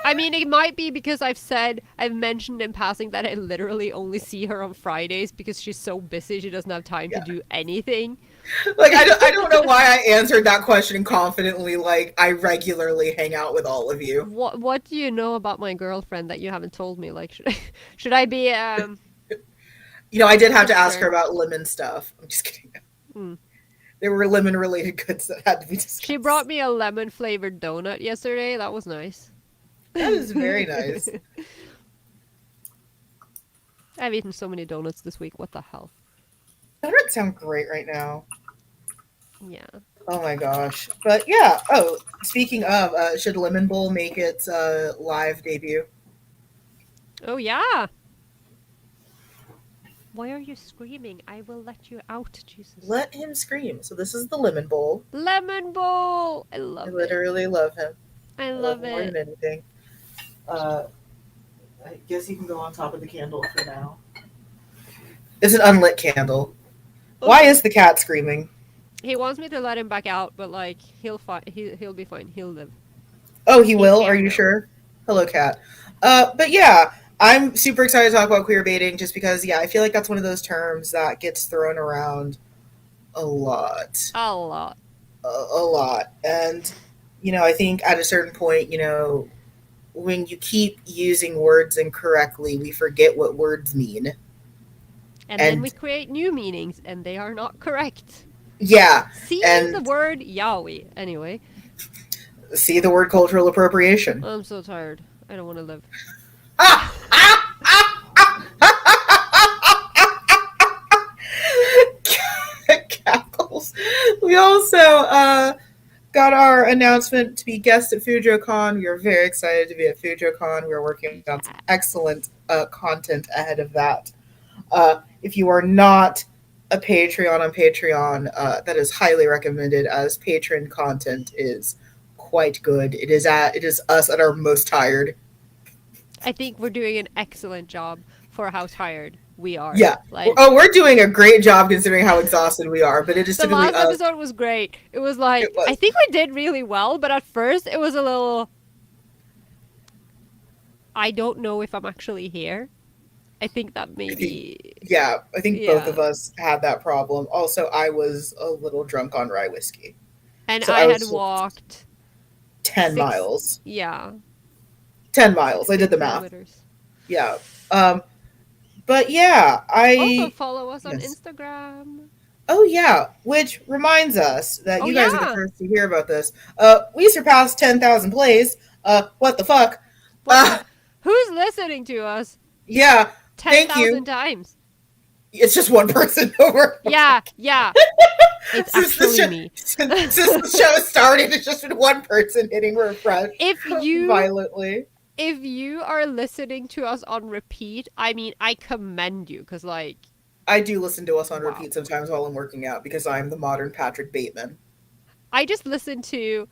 I mean, it might be because I've mentioned in passing that I literally only see her on Fridays because she's so busy she doesn't have time to do anything. Like, I don't know why I answered that question confidently. Like, I regularly hang out with all of you. What do you know about my girlfriend that you haven't told me? Like, should I be You know, I did have to ask her about lemon stuff. I'm just kidding. Hmm. There were lemon related goods that had to be discussed. She brought me a lemon flavored donut yesterday. That was nice. That is very nice. I've eaten so many donuts this week. What the hell? Donuts sound great right now. Yeah. Oh my gosh. But yeah. Oh, speaking of, should Lemon Bowl make its live debut? Oh yeah. Why are you screaming? I will let you out, Jesus. Let him scream. So this is the Lemon Bowl. Lemon Bowl! I love it. I literally love him. I love more it. than anything. I guess you can go on top of the candle for now. It's an unlit candle. Okay. Why is the cat screaming? He wants me to let him back out, but like he'll be fine. He'll live. Oh, he will? Are you sure? Hello, cat. But yeah, I'm super excited to talk about queer baiting just because, yeah, I feel like that's one of those terms that gets thrown around a lot. A lot. A lot. And, you know, I think at a certain point, you know, when you keep using words incorrectly, we forget what words mean. And then we create new meanings, and they are not correct. Yeah. See the word Yaoi, anyway. See the word cultural appropriation. I'm so tired. I don't want to live. Cackles. We also got our announcement to be guest at FujoCon. We are very excited to be at FujoCon. We are working on some excellent content ahead of that. If you are not a Patreon on Patreon, that is highly recommended, as patron content is quite good. It is us at our most tired. I think we're doing an excellent job for how tired we are. Yeah. Like, we're doing a great job considering how exhausted we are, but it is the typically last episode was great. It was like, I think we did really well, but at first it was a little, I don't know if I'm actually here. I think that maybe... I think both of us had that problem. Also, I was a little drunk on rye whiskey. And so I had walked... 10 miles. Yeah. 10 miles. I did the math. Yeah. But yeah, Also follow us on Instagram. Oh yeah, which reminds us that you guys are the first to hear about this. We surpassed 10,000 plays. What the fuck? Who's listening to us? Yeah. 10,000 times. It's just one person over. Yeah, yeah. It's actually me. Since the show started, it's just been one person hitting refresh If you violently. if you are listening to us on repeat, I mean, I commend you because like, I do listen to us on wow. repeat sometimes while I'm working out because I'm the modern Patrick Bateman. I just listened to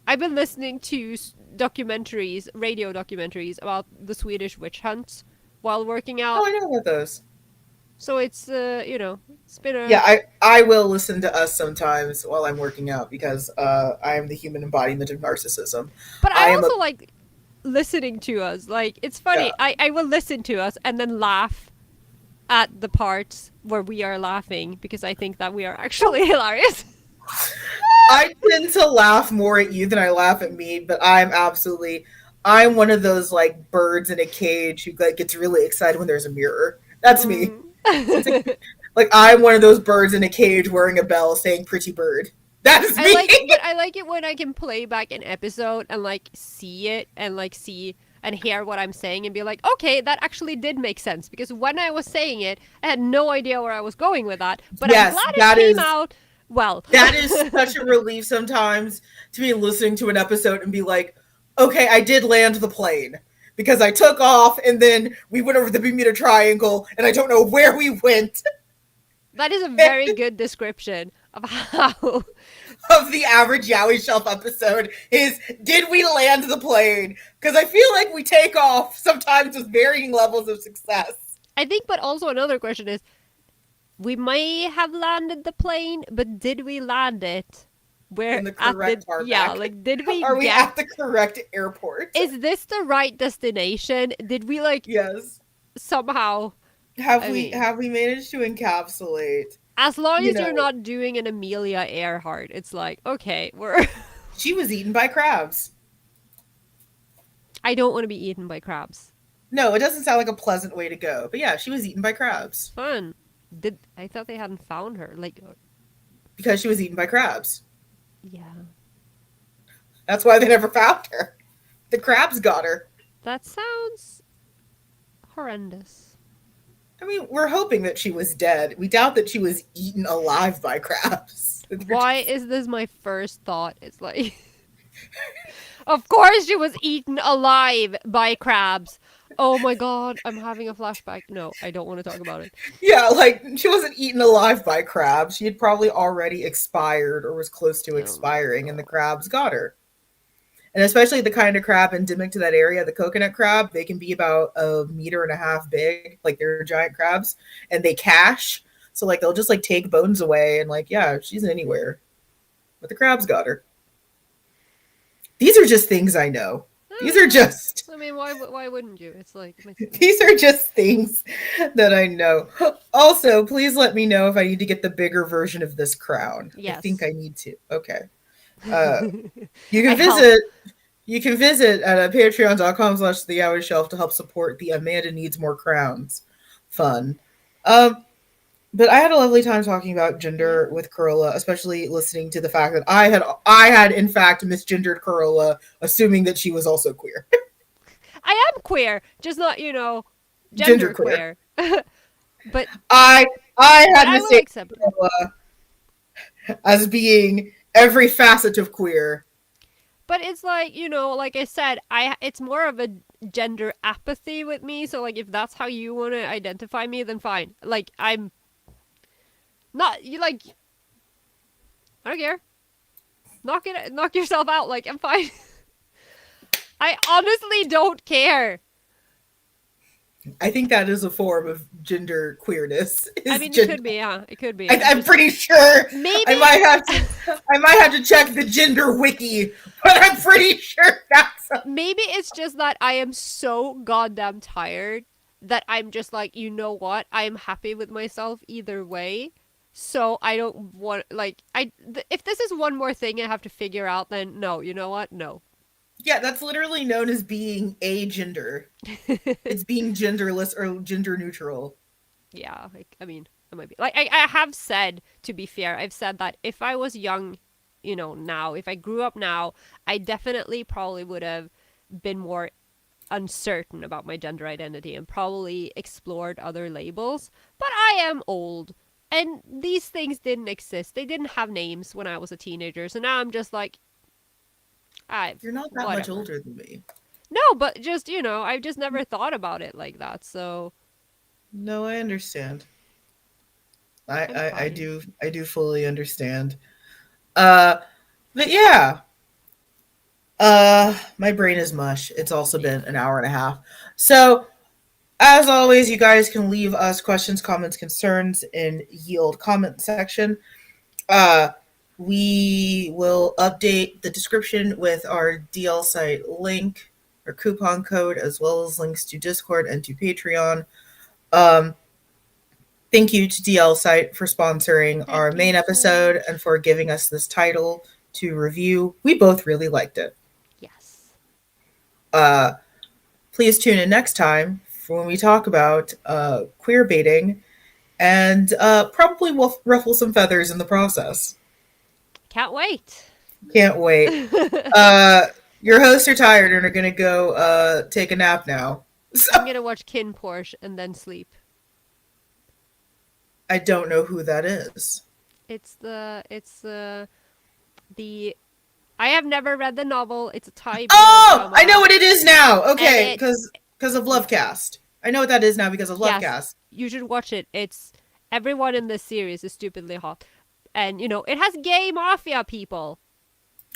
I've been listening to documentaries, radio documentaries about the Swedish witch hunt while working Oh, out. I know about those. So it's it's been a Yeah, I will listen to us sometimes while I'm working out because I am the human embodiment of narcissism. but I I am a also like listening to us. Like it's funny. yeah. I will listen to us and then laugh at the parts where we are laughing because I think that we are actually hilarious. I tend to laugh more at you than I laugh at me, but I'm one of those like birds in a cage who like, gets really excited when there's a mirror. That's me. Mm. It's like I'm one of those birds in a cage wearing a bell saying "pretty bird." That is me. But I like it when I can play back an episode and like see it and like see and hear what I'm saying and be like, okay, that actually did make sense because when I was saying it, I had no idea where I was going with that. But I'm Yes, glad it that came is out well. that is such a relief sometimes to be listening to an episode and be like, okay, I did land the plane because I took off and then we went over the Bermuda Triangle and I don't know where we went. That is a very good description of how. Of the average Yaoi Shelf episode is did we land the plane? Because I feel like we take off sometimes with varying levels of success. I think, but also another question is we may have landed the plane, but did we land it? Where In the at correct the tarmac. yeah, like did we Are we get? at the correct airport? Is this the right destination? Did we like Yes. somehow? Have I we mean, have we managed to encapsulate? as long You as you're know, not doing an Amelia Earhart, it's like okay, we're. she was eaten by crabs. I don't want to be eaten by crabs. No, it doesn't sound like a pleasant way to go. But yeah, she was eaten by crabs Fun. Did I thought they hadn't found her? Like, because she was eaten by crabs. yeah, That's why they never found her. The crabs got her. that sounds horrendous. I mean, we're hoping that she was dead. We doubt that she was eaten alive by crabs. Why is this my first thought? It's like, of course she was eaten alive by crabs. Oh my god, I'm having a flashback. No, I don't want to talk about it. Yeah, like she wasn't eaten alive by crabs. She had probably already expired or was close to Oh my expiring, and the god. crabs got her. And especially the kind of crab endemic to that area, the coconut crab, they can be about a meter and a half big, like they're giant crabs, and they cache. So like they'll just like take bones away and like, yeah, she's anywhere. But the crabs got her. These are just things I know. These are just I mean, why wouldn't you? It's like it makes sense. these are just things that I know. Also, please let me know if I need to get the bigger version of this crown. Yes. I think I need to. Okay. Uh, you can I help. visit at patreon.com/theyaoishelf to help support the Amanda Needs More Crowns fun. But I had a lovely time talking about gender with Carola, especially listening to the fact that I had in fact misgendered Carola, assuming that she was also queer. I am queer, just not gender queer. but I had I will mistaken accept it. Carola as being every facet of queer. But it's like, like I said, it's more of a gender apathy with me. So like if that's how you want to identify me, then fine. Like I'm not you like I don't care. Knock yourself out. Like I'm fine. I honestly don't care. I think that is a form of gender queerness. I mean, it could be, yeah, it could be. I'm pretty sure. Maybe I might have to check the gender wiki, but I'm pretty sure that's. Maybe it's just that I am so goddamn tired that I'm just like, you know what? I am happy with myself either way. So I don't want if this is one more thing I have to figure out, then no. You know what? No. Yeah, that's literally known as being agender. It's being genderless or gender neutral. Yeah, I mean, it might be. Like, I have said, to be fair, I've said that if I was young, now, if I grew up now, I definitely probably would have been more uncertain about my gender identity and probably explored other labels. But I am old. And these things didn't exist. They didn't have names when I was a teenager. So now I'm just like, I, You're not that much whatever. older than me. No, but just, I've just never thought about it like that. So No, I understand. I, I'm I, I fine. do I do fully understand. Uh, but yeah, my brain is mush. It's also Yeah. been an hour and a half. So as always, you guys can leave us questions, comments, concerns in ye old comment section. Uh, we will update the description with our DLSite link or coupon code, as well as links to Discord and to Patreon. Um, Thank you to DLSite for sponsoring our Thank you main so episode and much. for giving us this title to review. We both really liked it. Yes. Uh, Please tune in next time for when we talk about queer baiting and probably will ruffle some feathers in the process. Can't wait. Can't wait. Uh, your hosts are tired and are going to go take a nap now. I'm So gonna watch Kin Porsche and then sleep. I don't know who that is. It's the I have never read the novel. It's a Thai BL Oh, I know drama, what it is now. and Okay, it because of yeah. Lovecast. I know what that is now because of Yes, Lovecast. you should watch it. It's everyone in this series is stupidly hot, and it has gay mafia people.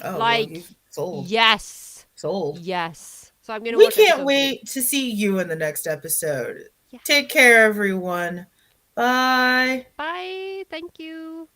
Oh well, Like, you've sold, yes, sold. yes. So I'm gonna We watch can't episode three. wait to see you in the next episode. Take Yes. care, everyone. Bye. Bye. Thank you.